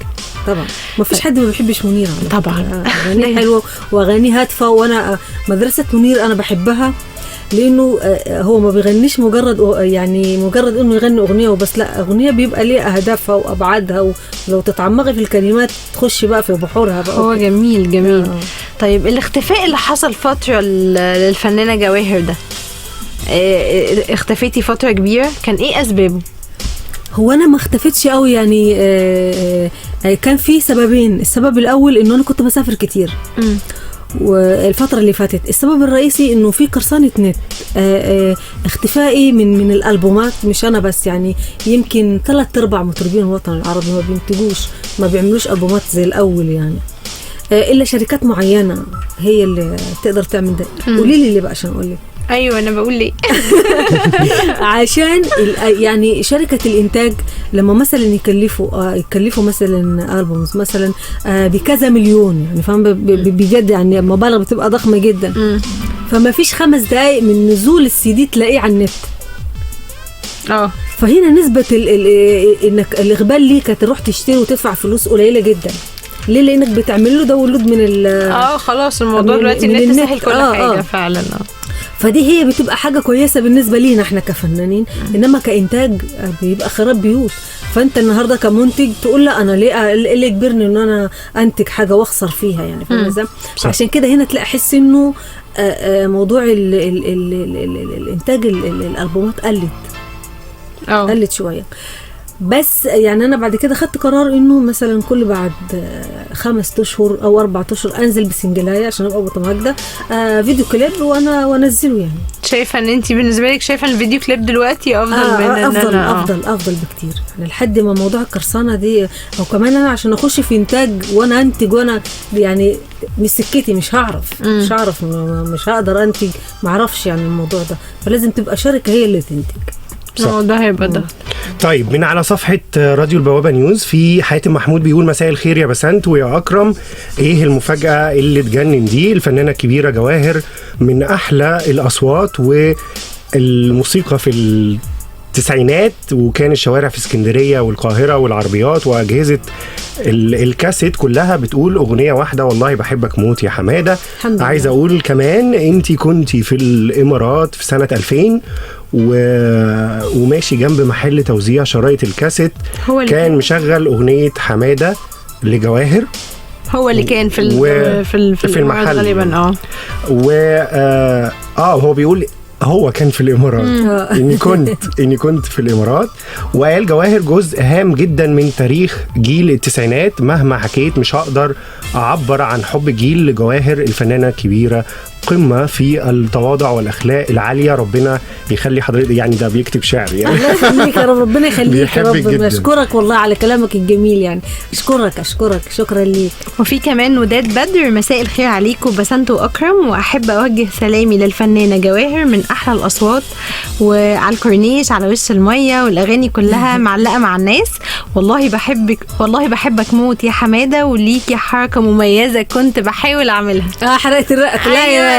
طبعا ما فيش حد ما بيحبش منير طبعا. اغانيه حلوه واغاني هادفه، وانا مدرسه منير انا بحبها، لانه هو ما بيغنيش مجرد انه يغني اغنيه وبس، لا اغنيه بيبقى ليها اهدافها وابعادها، ولو تتعمقي في الكلمات تخشي بقى في بحورها بقى. هو جميل. طيب الاختفاء اللي حصل فتره للفنانه جواهر ده، اختفيتي فتره كبيره، كان ايه اسبابه؟ هو انا ما اختفتش قوي يعني، كان في سببين. السبب الاول انه انا كنت بسافر كتير والفترة اللي فاتت. السبب الرئيسي انه في قرصنة نت. اختفائي من الالبومات، مش انا بس يعني، يمكن 3/4 مطربين الوطن العربي ما بينتجوش، ما بيعملوش البومات زي الاول يعني. الا شركات معينه هي اللي تقدر تعمل ده. قولي لي ليه بقى عشان اقول لك. ايوه انا بقول ليه. عشان يعني شركه الانتاج لما مثلا يكلفوا مثلا البومز مثلا بكذا مليون، يعني فاهم بجد، يعني مبالغ بتبقى ضخمه جدا. فما فيش 5 دقايق من نزول السي دي تلاقيه على النت. فهنا نسبه انك الاقبال ليك تروح تشتري وتدفع فلوس قليله جدا. ليه؟ لانك بتعمل له داونلود من خلاص الموضوع دلوقتي النت سهل كل حاجه فعلا. فدي هي بتبقى حاجه كويسه بالنسبه لينا احنا كفنانين، انما كانتاج بيبقى خراب بيوت. فانت النهارده كمنتج تقول لا انا ليه يجبرني ان انا انتج حاجه واخسر فيها، يعني فاهم ازاي؟ عشان كده هنا تلاقي احس انه موضوع الانتاج الالبومات قلت شويه. بس يعني انا بعد كده خدت قرار انه مثلا كل بعد 5 أشهر او 4 أشهر انزل بسنجلايه عشان ابقى متواجده فيديو كليب وانزله. يعني شايفه ان انت بالنسبه لك شايفه الفيديو كليب دلوقتي افضل من افضل بكتير، يعني لحد ما موضوع القرصنه دي، او كمان انا عشان اخش في انتاج وانا انتج وانا يعني مش سكتي، مش هعرف مش هقدر انتج، ما اعرفش يعني الموضوع ده. فلازم تبقى شركه هي اللي تنتج. ده هيبقى ده. طيب من على صفحة راديو البوابة نيوز في حاتم محمود بيقول مساء الخير يا بسنت ويا أكرم، إيه المفاجأة اللي تجنن دي؟ الفنانة الكبيرة جواهر من أحلى الأصوات والموسيقى في التسعينات، وكان الشوارع في اسكندرية والقاهرة والعربيات وأجهزة الكاسيت كلها بتقول أغنية واحدة، والله بحبك موت يا حمادة. عايز أقول كمان أنتي كنتي في الإمارات في سنة 2000 وماشي جنب محل توزيع شرايط الكاسيت، كان مشغل أغنية حمادة لجواهر، هو اللي كان في المحل غالبا. هو بيقول هو كان في الإمارات. إني كنت في الإمارات. وقال جواهر جزء هام جدا من تاريخ جيل التسعينات، مهما حكيت مش هقدر أعبر عن حب جيل لجواهر الفنانة الكبيرة، قمة في التواضع والأخلاق العالية. ربنا يخلي حضرتك، يعني ده بيكتب شعر يعني. الله يخليك يا رب، ربنا يخليك يا رب. أشكرك والله على كلامك الجميل، يعني أشكرك شكرا ليك. وفي كمان وداد بدر، مساء الخير عليكم بسنت وأكرم، وأحب أوجه سلامي للفنانة جواهر من أحلى الأصوات، وعلى الكورنيش على وش المية، والأغاني كلها معلقة مع الناس. والله بحبك موت يا حمادة، وليكي حركة مميزة كنت بحاول أعملها. حركة الرقة. لا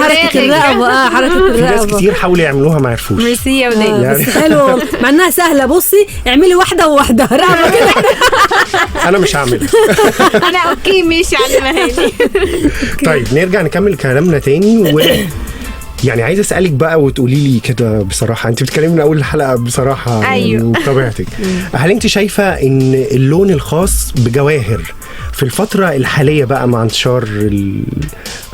حركة الرقبة. حركة الرقبة. في ناس كتير حاولوا يعملوها ما عرفوش. ميرسي يا وداد. يعني حلو مع انها سهلة. بصي اعملي واحدة رقبة كده. انا مش هعملها. انا اوكي ماشي على مهلي. طيب نرجع نكمل كلامنا تاني. يعني عايز اسالك بقى وتقولي لي كده بصراحه، انت بتتكلمي من اول الحلقه بصراحه. أيوه. بطبيعتك. هل انت شايفه ان اللون الخاص بجواهر في الفتره الحاليه بقى مع انتشار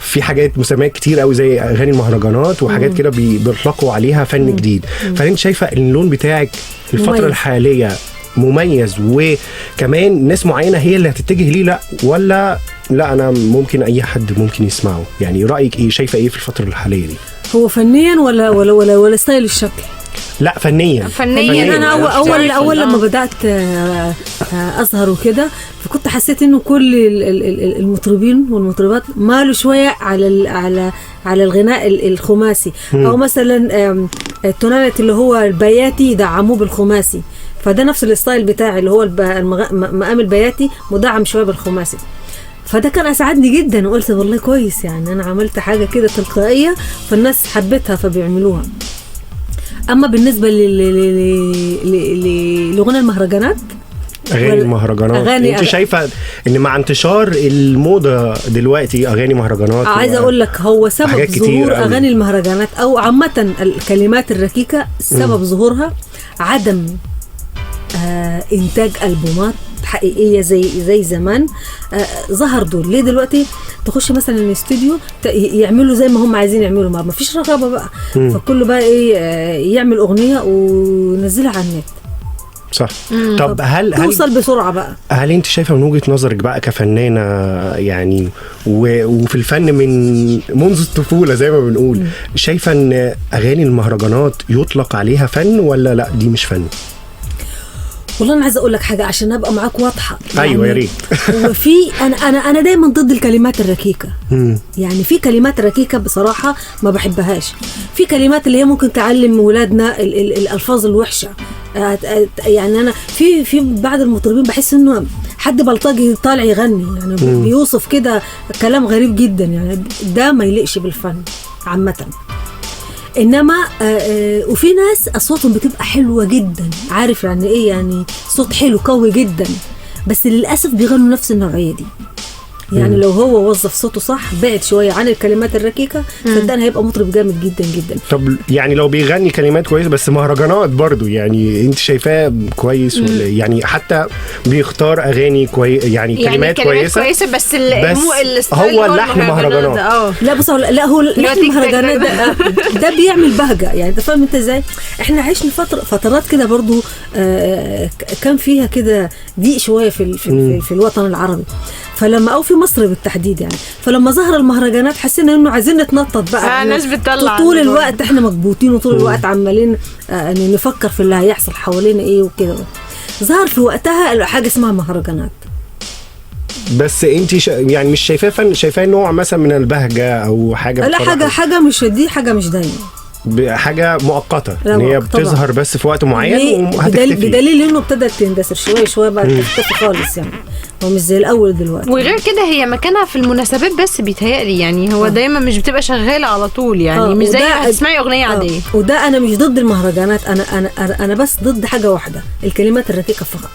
في حاجات مسميات كتير قوي زي اغاني المهرجانات وحاجات كده بيطلقوا عليها فن جديد، فهل انت شايفه ان اللون بتاعك في الفتره الحاليه مميز وكمان ناس معينه هي اللي هتتجه ليه، لا ولا لا انا ممكن اي حد ممكن يسمعه؟ يعني رايك ايه؟ شايفه ايه في الفتره الحاليه دي؟ هو فنيا ولا ستايل الشكل؟ لا فنيا. انا اول لما بدات اظهر وكده، فكنت حسيت انه كل المطربين والمطربات مالوا شويه على الغناء الخماسي، او مثلا التوناليت اللي هو البياتي دعموه بالخماسي، فده نفس الستايل بتاعي اللي هو المقام البياتي مدعم شويه بالخماسي. فده كان اسعدني جدا، وقلت والله كويس، يعني انا عملت حاجه كده تلقائيه فالناس حبتها فبيعملوها. اما بالنسبه لغنى المهرجانات، اغاني المهرجانات، انت شايفه ان مع انتشار الموضه دلوقتي اغاني مهرجانات، عايزه اقول لك هو سبب ظهور اغاني المهرجانات او عامه الكلمات الركيكه، سبب ظهورها عدم انتاج البومات حقيقيه زي زمان. ظهر دول ليه دلوقتي تخش مثلا الاستوديو يعملوا زي ما هم عايزين يعملوا، ما فيش رقابه بقى. فكله بقى ايه يعمل اغنيه وينزلها على النت. صح. طب هل توصل بسرعه بقى؟ هل انت شايفه من وجهه نظرك بقى كفنانه يعني وفي الفن منذ الطفوله زي ما بنقول، شايفه ان اغاني المهرجانات يطلق عليها فن ولا لا دي مش فن؟ والله انا عايزه اقول لك حاجه عشان ابقى معاك واضحه. ايوه يا ريت. وفي انا دايما ضد الكلمات الركيكه. يعني في كلمات ركيكه بصراحه ما بحبهاش. في كلمات اللي هي ممكن تعلم ولادنا الالفاظ الوحشه. يعني انا في بعض المطربين بحس انه حد بلطجي طالع يغني، يعني بيوصف كده كلام غريب جدا، يعني ده ما يليقش بالفن عامه. انما وفي ناس اصواتهم بتبقى حلوه جدا، عارف يعني ايه، يعني صوت حلو قوي جدا، بس للاسف بيغنوا نفس النوعيه دي. يعني لو هو وظف صوته صح، بعد شويه عن الكلمات الركيكه، صدقني هيبقى مطرب جامد جدا جدا. طب يعني لو بيغني كلمات كويسه بس مهرجانات برضو، يعني انت شايفاه كويس ولا يعني حتى بيختار اغاني يعني كلمات كويسه بس هو اللحن مهرجانات. لا بص، لا هو اللحن مهرجانات ده بيعمل بهجه، يعني انت فاهم انت ازاي. احنا عشنا فترات كده برضو كان فيها كده ضيق شويه في الوطن العربي، فلما او في مصر بالتحديد يعني، فلما ظهر المهرجانات حسينا انه عايزين نتنطط بقى. الناس بتطلع طول الوقت احنا مكبوتين، وطول الوقت عمالين نفكر في اللي هيحصل حوالينا ايه وكده. ظهر في وقتها حاجه اسمها مهرجانات. بس انت يعني مش شايفاه فن، شايفاه نوع مثلا من البهجه او حاجه؟ لا، حاجه مش دي، حاجه مش دايما، حاجه مؤقته ان هي بتظهر بس في وقت معين وهتختفي. بدليل انه ابتدت تندثر شويه بقى تختفي خالص، يعني هو مش زي الاول دلوقتي. وغير كده هي مكانها في المناسبات بس بيتهيألي، يعني هو دايما مش بتبقى شغاله على طول، يعني مش زي ما تسمعي اغنيه عاديه. وده انا مش ضد المهرجانات، انا بس ضد حاجه واحده، الكلمات الركيكه فقط.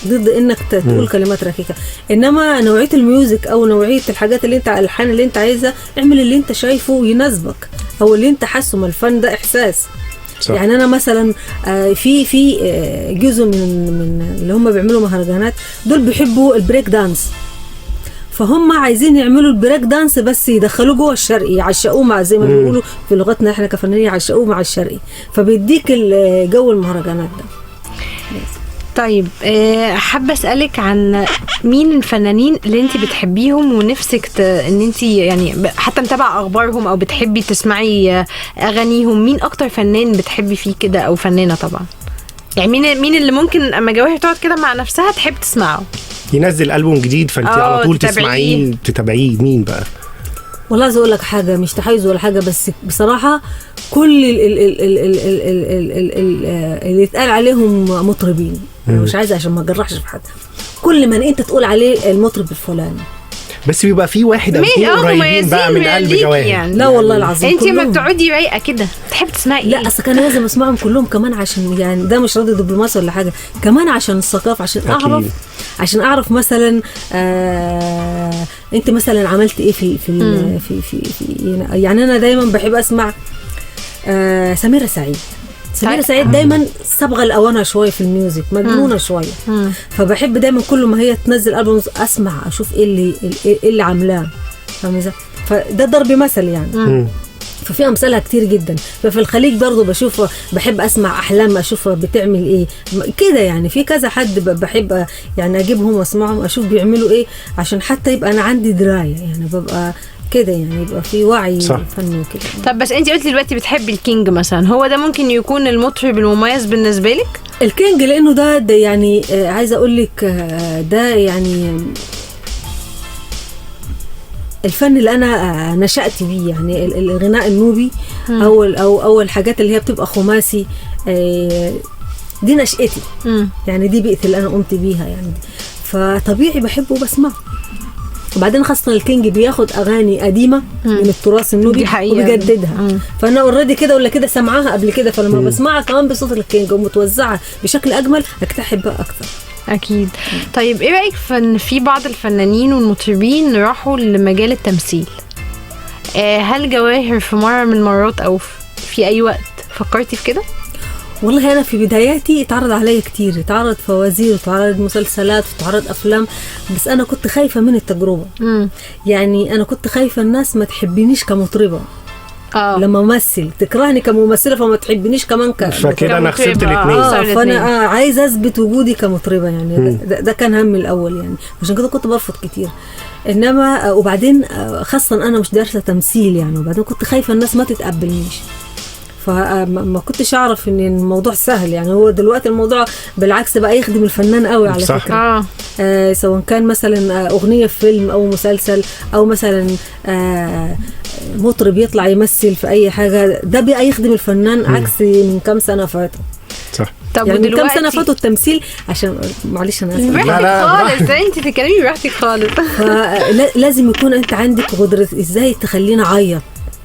ضد انك تقول كلمات ركيكه، انما نوعيه الميوزك او نوعيه الحاجات اللي انت الالحان اللي انت عايزها، اعمل اللي انت شايفه يناسبك او اللي انت حاسه. من الفن ده احساس. صح. يعني انا مثلا في جزء من اللي هم بيعملوا مهرجانات دول بيحبوا البريك دانس، فهم عايزين يعملوا البريك دانس بس يدخلوه جوه الشرقي، يعشقوه مع زي ما بيقولوا في لغتنا احنا كفنانين، يعشقوه مع الشرقي، فبيديك جو المهرجانات ده. طيب حابه اسالك عن مين الفنانين اللي انت بتحبيهم ونفسك ان انت يعني حتى متابعه اخبارهم او بتحبي تسمعي اغانيهم؟ مين اكتر فنان بتحبي فيه كده او فنانه طبعا؟ يعني مين اللي ممكن اما جواهر تقعد كده مع نفسها تحب تسمعه؟ ينزل ألبوم جديد فانت على طول تسمعيه تتابعيه. مين بقى؟ والله عايز اقول لك حاجه، مش تحيز ولا حاجه، بس بصراحه كل اللي يتقال عليهم مطربين، انا مش عايزه عشان ما اجرحش في حد، كل من انت تقول عليه المطرب الفلاني، بس بيبقى في واحد او اثنين قريبين بقى من قلب جواهر. يعني لا والله العظيم انت ما بتقعدي رايقه كده تحب تسمعي لا اصل كان لازم اسمعهم كلهم كمان، عشان يعني ده مش راضي دبلوماسي ولا حاجه، كمان عشان الثقافه، عشان اعرف مثلا انت مثلا عملت ايه في يعني انا دايما بحب اسمع سميرة سعيد دايما صبغه الاوانه شويه في الميوزك، مجنونه شويه، فبحب دايما كل ما هي تنزل ألبوم اسمع اشوف ايه اللي عاملاه، فده ضرب مثل يعني. ففي امثالها كتير جدا. ففي الخليج برضو بحب اسمع احلام، اشوفها بتعمل ايه كده، يعني في كذا حد بحب يعني اجيبهم واسمعهم اشوف بيعملوا ايه، عشان حتى يبقى انا عندي درايه، يعني ببقى كده، يعني يبقى في وعي فني وكده. طب بس انت قلتي دلوقتي بتحبي الكينج مثلا، هو ده ممكن يكون المطرب المميز بالنسبه لك؟ الكينج لانه ده يعني عايزه اقول لك ده يعني الفن اللي انا نشأت بيه، يعني الغناء النوبي او الحاجات اللي هي بتبقى خماسي، دي نشأتي، يعني دي بيئتي اللي انا قمت بيها، يعني فطبيعي بحبه وبسمعه. وبعدين خاصة الكينج بياخد أغاني قديمة من التراث النوبي وبيجددها، فأنا اوريدي كده ولا كده سمعها قبل كده، فلما بسمعها كمان بصوت الكينج ومتوزعة بشكل أجمل أكتحب بقى أكتر. أكيد. طيب إيه رأيك في بعض الفنانين والمطربين راحوا لمجال التمثيل؟ هل جواهر في مرة من المرات أو في أي وقت فكرتي في كده؟ والله أنا في بداياتي اتعرض عليا كتير، اتعرض فوازير واتعرض مسلسلات واتعرض أفلام، بس أنا كنت خايفة من التجربة. يعني أنا كنت خايفة الناس ما تحبنيش كمطربة، لما امثل تكرهني كممثله فما تحبنيش كمان فكده انا خسرت الاثنين. فانا عايزه اثبت وجودي كمطربه، يعني ده كان همي الاول، يعني عشان كده كنت برفض كتير. انما وبعدين خاصه انا مش دارسه تمثيل يعني، وبعدين كنت خايفه الناس ما تتقبلنيش، فما كنتش اعرف ان الموضوع سهل. يعني هو دلوقتي الموضوع بالعكس بقى يخدم الفنان قوي على صح. فكره. سواء كان مثلا اغنيه في فيلم او مسلسل، او مثلا مطرب يطلع يمثل في اي حاجه، ده بقى يخدم الفنان عكس من كام سنه فاتوا. صح. طب يعني من كام ودلوقتي سنه فاتوا التمثيل، عشان معلش انا اسفه، براحتك خالص، انت تتكلمي براحتك خالص. لازم يكون انت عندك قدره ازاي تخليني اعيط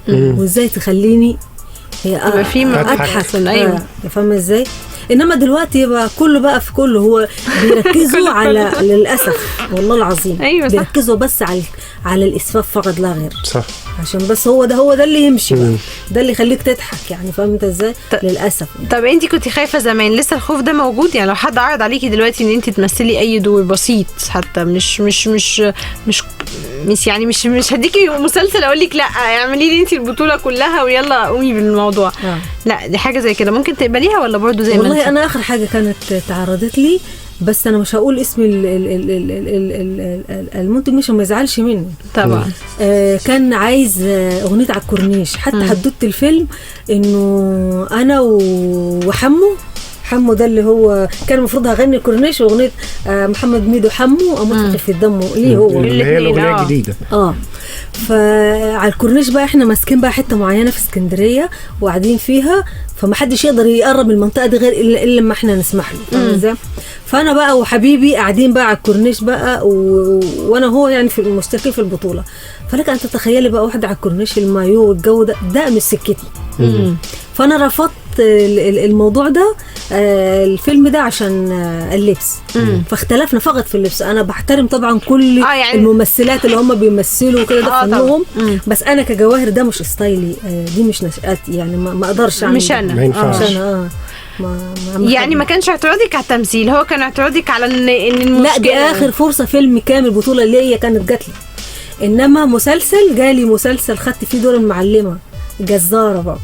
وازاي تخليني يبقى في اضحك. ايوه فاهمه ازاي؟ انما دلوقتي يبقى كله بقى في كله، هو بيركزوا على للاسف والله العظيم أيوة صح. بيركزوا بس على الاسفاف فقط لا غير، صح. عشان بس هو ده اللي يمشي بقى، ده اللي يخليك تضحك. يعني فاهم انت ازاي؟ للاسف يعني. طب انت كنت خايفه زمان، لسه الخوف ده موجود؟ يعني لو حد عرض عليكي دلوقتي ان انت تمثلي اي دور بسيط حتى، مش يعني مش هديكي مسلسل اقول لك لا اعملي لي انت البطوله كلها ويلا قومي بالموضوع، لا دي حاجه زي كده ممكن تقبليها ولا برضو زي ما انت؟ والله انا اخر حاجه كانت تعرضت لي، بس انا مش هقول اسم المنتج مش ما يزعلش مني طبعا. كان عايز اغنيه على الكورنيش، حتى حددت الفيلم انه انا وحمو ده اللي هو كان المفروض هغني الكورنيش، واغنيه محمد ميدو حمو اموت في دمه ليه هو اللي هي الاغنيه الجديده. فعلى الكورنيش بقى احنا ماسكين بقى حته معينه في اسكندريه وقاعدين فيها، فما حدش يقدر يقرب من المنطقه دي غير الا لما احنا نسمح له. فانا بقى وحبيبي قاعدين بقى على الكورنيش بقى وانا هو يعني في المشتركين في البطوله. فلك ان تتخيلي بقى واحده على الكورنيش المايو والجو ده مش سكتي. فانا رفضت الموضوع ده الفيلم ده عشان اللبس. فاختلفنا فقط في اللبس. انا بحترم طبعا كل يعني الممثلات اللي هم بيمثلوا كده ده فنهم، بس انا كجواهر ده مش ستايلي، دي مش نشأتي، يعني ما اقدرش اعمل، مش انا ما ينفعش. يعني ما كانش اعتراضك على التمثيل، هو كان اعتراضك على ان المشكله. لا دي اخر فرصه فيلم كامل بطوله ليا كانت جات لي، انما مسلسل جالي مسلسل خدت فيه دور المعلمه جزاره بقى.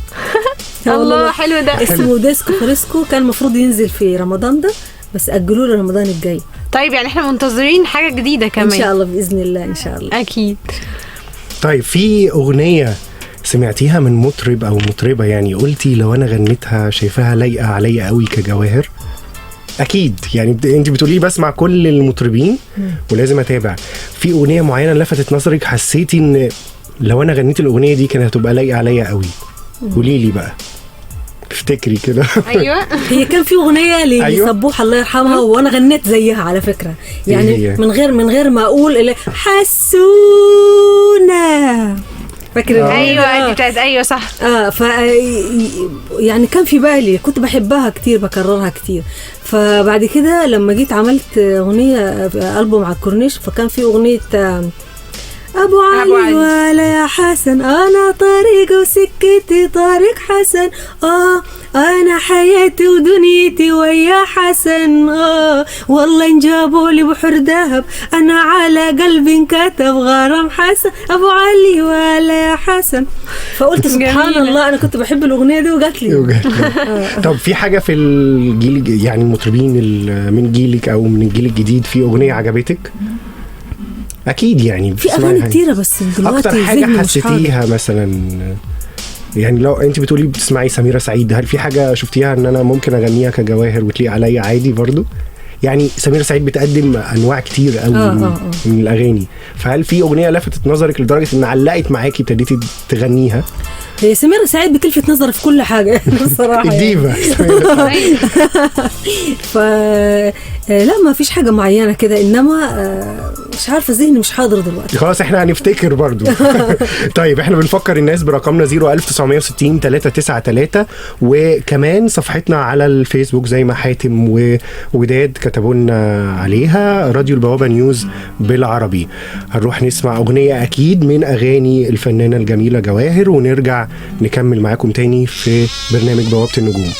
الله حلو ده، اسمه ديسكو فريسكو، كان المفروض ينزل في رمضان ده بس اجلوه لرمضان الجاي. طيب يعني احنا منتظرين حاجه جديده كمان ان شاء الله باذن الله ان شاء الله اكيد. طيب في اغنيه سمعتيها من مطرب او مطربه يعني قلتي لو انا غنيتها شايفاها لايقه عليا قوي كجواهر؟ اكيد يعني انت بتقولي بسمع كل المطربين ولازم اتابع، في اغنيه معينه لفتت نظرك حسيتي ان لو انا غنيت الاغنيه دي كانت هتبقى لايقه عليا قوي؟ قولي لي بقى، افتكري كده. ايوه هي كان في اغنيه لصبوحه الله يرحمها وانا غنيت زيها على فكره، يعني من غير ما اقول حسونا، فاكره؟ ايوه دي بتاعت ايوه صح. يعني كان في بالي، كنت بحبها كتير بكررها كتير. فبعد كده لما جيت عملت اغنيه البوم على الكورنيش، فكان في اغنيه أبو علي ولا يا حسن، أنا طريق وسكتي طريق حسن، أنا حياتي ودنيتي ويا حسن، والله إن جابوا لي بحر ذهب أنا على قلبي انكتب غرام حسن، أبو علي ولا يا حسن. فقلت سبحان الله أنا كنت بحب الأغنية دي وجات لي. طب في حاجة في الجيل يعني المطربين من جيلك أو من الجيل الجديد في أغنية عجبتك؟ اكيد يعني في اغاني كتيره، بس دلوقتي اكتر حاجه حسيتيها مثلا، يعني لو انت بتقولي بتسمعي سميرة سعيد، هل في حاجه شفتيها ان انا ممكن اغنيها كجواهر وتليق عليا عادي برضو؟ يعني سميرة سعيد بتقدم انواع كتير قوي من الاغاني، فهل في اغنيه لفتت نظرك لدرجه ان علقت معاكي ابتديتي تغنيها؟ هي سميرة سعيد بتلفت نظر في كل حاجه الصراحه الديفا. لا ما فيش حاجه معينه كده، انما مش عارفه ذهني مش حاضر دلوقتي. خلاص احنا هنفتكر برضو. طيب احنا بنفكر الناس برقمنا 01960 393، وكمان صفحتنا على الفيسبوك زي ما حاتم ووداد كتبوا لنا عليها، راديو البوابه نيوز بالعربي. هنروح نسمع اغنيه اكيد من اغاني الفنانه الجميله جواهر، ونرجع نكمل معاكم تاني في برنامج بوابه النجوم.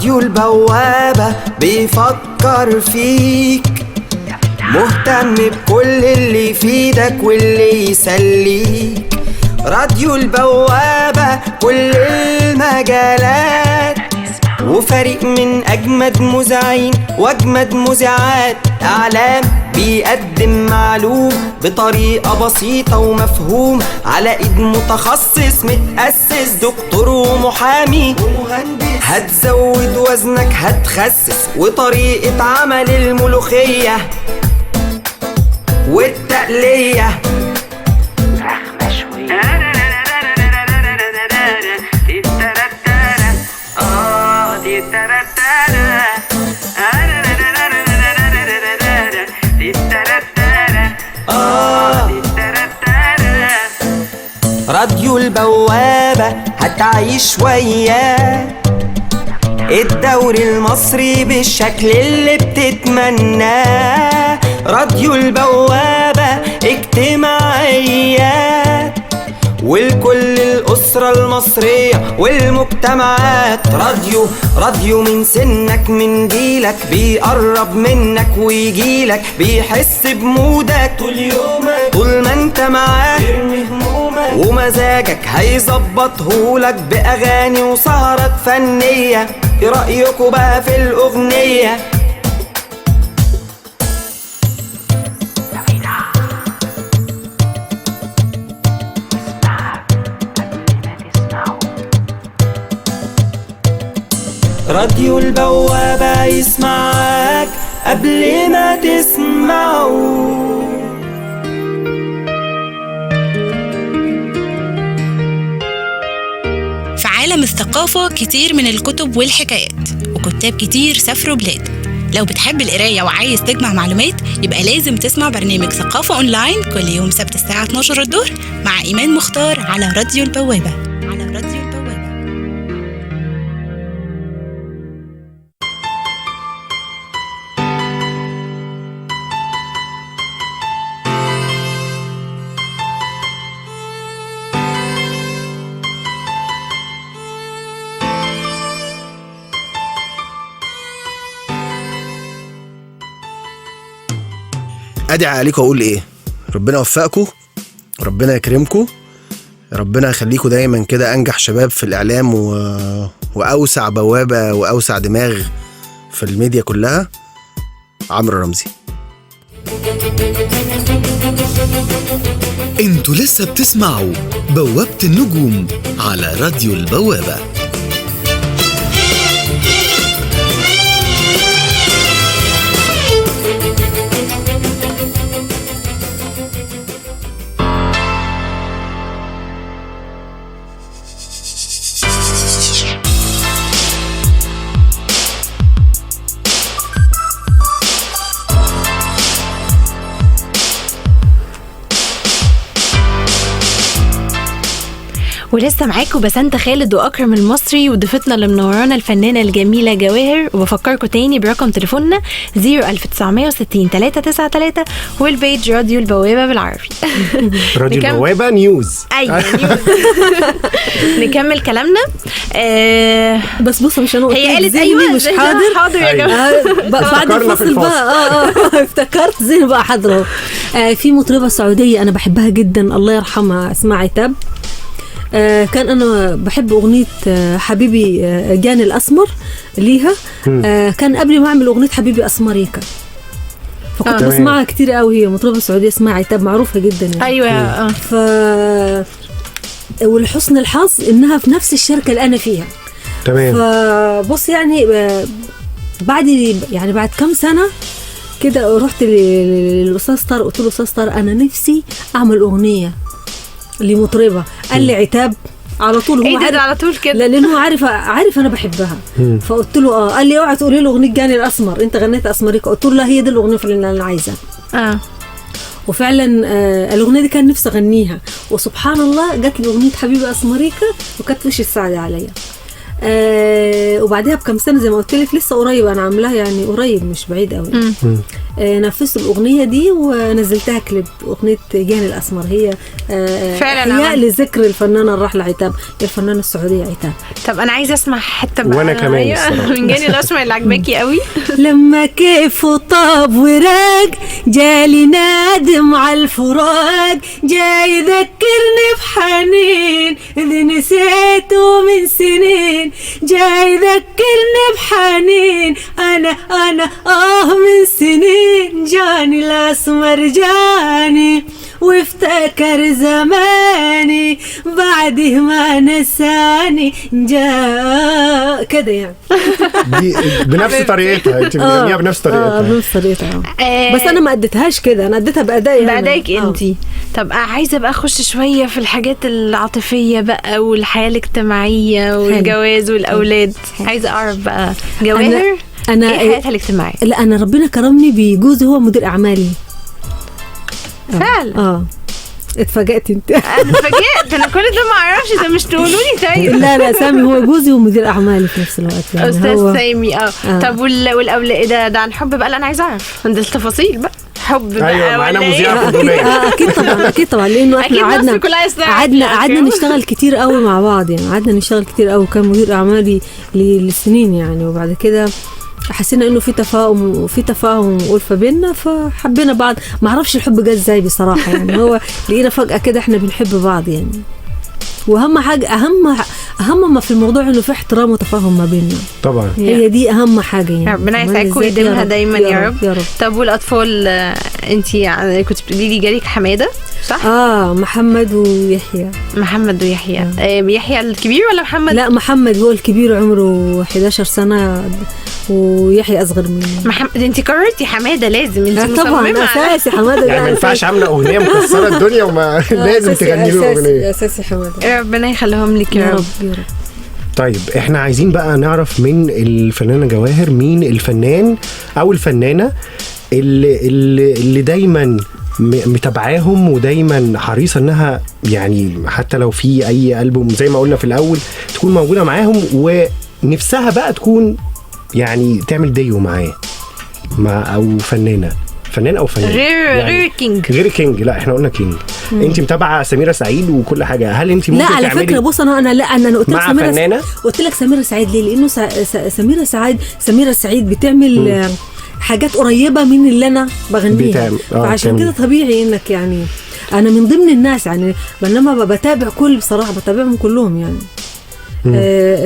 راديو البوابة بيفكر فيك، مهتم بكل اللي يفيدك واللي يسليك. راديو البوابة كل المجالات، وفريق من أجمد مذيعين وأجمد مذيعات. إعلام بيقدم معلوم بطريقة بسيطة ومفهوم، على إيد متخصص متأسس، دكتور ومحامي ومهندس. هتزود وزنك هتخسس، وطريقة عمل الملوخية والتقلية راديو البوابة هتعيش وياه الدوري المصري بالشكل اللي بتتمناه. راديو البوابة اجتماعيات والكل الأسرة المصرية والمجتمعات. راديو من سنك من جيلك، بيقرب منك ويجيلك، بيحس بمودك طول يومك، طول ما انت معاه يرمي همومك، ومزاجك هيظبطهولك بأغاني وسهرات فنية. ايه رأيكوا بقى في الأغنية؟ راديو البوابة يسمعك قبل ما تسمعه. في عالم الثقافة كتير من الكتب والحكايات، وكتاب كتير سافروا بلاد. لو بتحب القراية وعايز تجمع معلومات، يبقى لازم تسمع برنامج ثقافة أونلاين كل يوم سبت الساعة 12 الظهر مع إيمان مختار على راديو البوابة. ادعي عليكم واقول ايه؟ ربنا يوفقكم، ربنا يكرمكم، ربنا يخليكم دايما كده انجح شباب في الاعلام واوسع بوابه واوسع دماغ في الميديا كلها. عمرو رمزي. انتوا لسه بتسمعوا بوابة النجوم على راديو البوابة. ولسه معاكم بسنت خالد واكرم المصري وضيفتنا اللي منورانا الفنانه الجميله جواهر. وبفكركم تاني برقم تليفوننا 01960 393 والبيج راديو البوابه بالعربي. راديو البوابه نيوز. ايوه نيوز. نكمل كلامنا. بس بص مش انا هي قالت ايوه مش حاضر يا جماعه. بعد الفصل بقى افتكرت زين بقى حاضره. في مطربه سعوديه انا بحبها جدا الله يرحمها اسمها عتاب. كان أنا بحب أغنية حبيبي جاني الأسمر ليها. كان قبل ما أعمل أغنية حبيبي أسمريكا، فكنت بسمعها كتير قوي. هي مطربة سعودية اسمها عتاب معروفة جدا يعني. أيوة. والحسن الحظ إنها في نفس الشركة اللي أنا فيها. تمام. فبص يعني بعد كم سنة كده رحت للأستاذ طارق، قلت له أستاذ طارق أنا نفسي أعمل أغنية لمطربة. قال لي عتاب على طول. هو عارف على طول كده لانه عارف انا بحبها. فقلت له قال لي اوعى تقولي له اغنيه جاني الاسمر، انت غنيت اسمريكا. قلت له لا هي دي الاغنيه اللي انا عايزها. وفعلا الاغنيه دي كان نفسي اغنيها، وسبحان الله جات لي اغنيه حبيبي اسمريكا وكانت وش السعاده عليا. وبعدها بكم سنه زي ما قلت لك لسه قريب انا عاملاها يعني قريب مش بعيد قوي. نفذت الأغنية دي ونزلتها كليب، أغنية جاني الأسمر. هي فعلا هي لذكر الفنانة الراحلة عتاب، الفنانة السعودية عتاب. طب انا عايزه اسمع حته بقى وأنا كمان الصراحة. من جاني الاسمر اللي عجباكي قوي. لما كيف طاب وراق جالي نادم على الفراق، جاي يذكرني بحنين اللي نسيته من سنين، جاي يذكرني بحنين أنا من سنين، جاني الأسمر جاني وافتكر زماني بعده ما نساني جاء كده يعني. دي بنفس طريقتها، انت بتغنيها بنفس طريقتها. بنفس طريقتها. بس انا ما اديتهاش كده، انا اديتها بأدائي بأدائك انتي. طب عايزه بقى اخش شويه في الحاجات العاطفيه بقى والحياه الاجتماعيه والجواز والاولاد. عايزه اعرف بقى جواهر أنا ايه حياتها الاجتماعيه؟ لا انا ربنا كرمني بجوزي، هو مدير اعمالي فعلا. اتفاجأت انت. انا اتفاجئت، انا كل ده ما اعرفش، ده مش تقولوا لي طيب؟ لا سامي هو جوزي ومدير اعمالي في نفس الوقت يعني. استاذ سامي. طب والاولاد ده عن حب بقى؟ لا انا عايزه اعرف عند التفاصيل بقى، حب بقى. ايوه معانا مذيعه اكيد طبعا لانه احنا قعدنا نشتغل كتير قوي مع بعض يعني، قعدنا نشتغل كتير قوي، كان مدير اعمالي لسنين يعني، وبعد كده حسينا انه في تفاهم وألفة بيننا، فحبينا بعض. ما اعرفش الحب جه ازاي بصراحه يعني، هو لقينا فجأة كده احنا بنحب بعض يعني. واهم حاجه اهم ما في الموضوع انه في احترام وتفاهم ما بيننا طبعا. هي دي اهم حاجه يعني. ربنا يسعدكم ويديمها دايما يا رب. يا رب. طب والاطفال، انتي كنت بتقولي لي جالك حماده صح؟ محمد ويحيى. يحيى الكبير ولا محمد؟ لا محمد هو الكبير، عمره 11 سنه ويحيى اصغر مني. محمد انتي قررتي حماده لازم انتي طبعا اساسي حماده يعني ما ينفعش عامله اغنيه مكسره الدنيا وما لازم تغني له اغنيه اساسي حماده. ربنا يخليهم لك يا رب. طيب احنا عايزين بقى نعرف من الفنانه جواهر مين الفنان او الفنانه اللي دايما متابعاهم ودايما حريصه انها يعني حتى لو في اي ألبوم زي ما قلنا في الاول تكون موجوده معاهم، ونفسها بقى تكون يعني تعمل ديو معاه او فنان او فنان غير كينج. غير كينج. لا احنا قلنا كينج. انت متابعه سميرة سعيد وكل حاجه، هل انت ممكن تعملي؟ لا على فكره بص انا قلت لك فنانة؟ قلت لك سميرة سعيد ليه؟ لانه سميرة سعيد بتعمل حاجات قريبه من اللي انا بغنيها، فعشان كده طبيعي انك يعني انا من ضمن الناس يعني، بينما بتابع بصراحه بتابعهم كلهم يعني.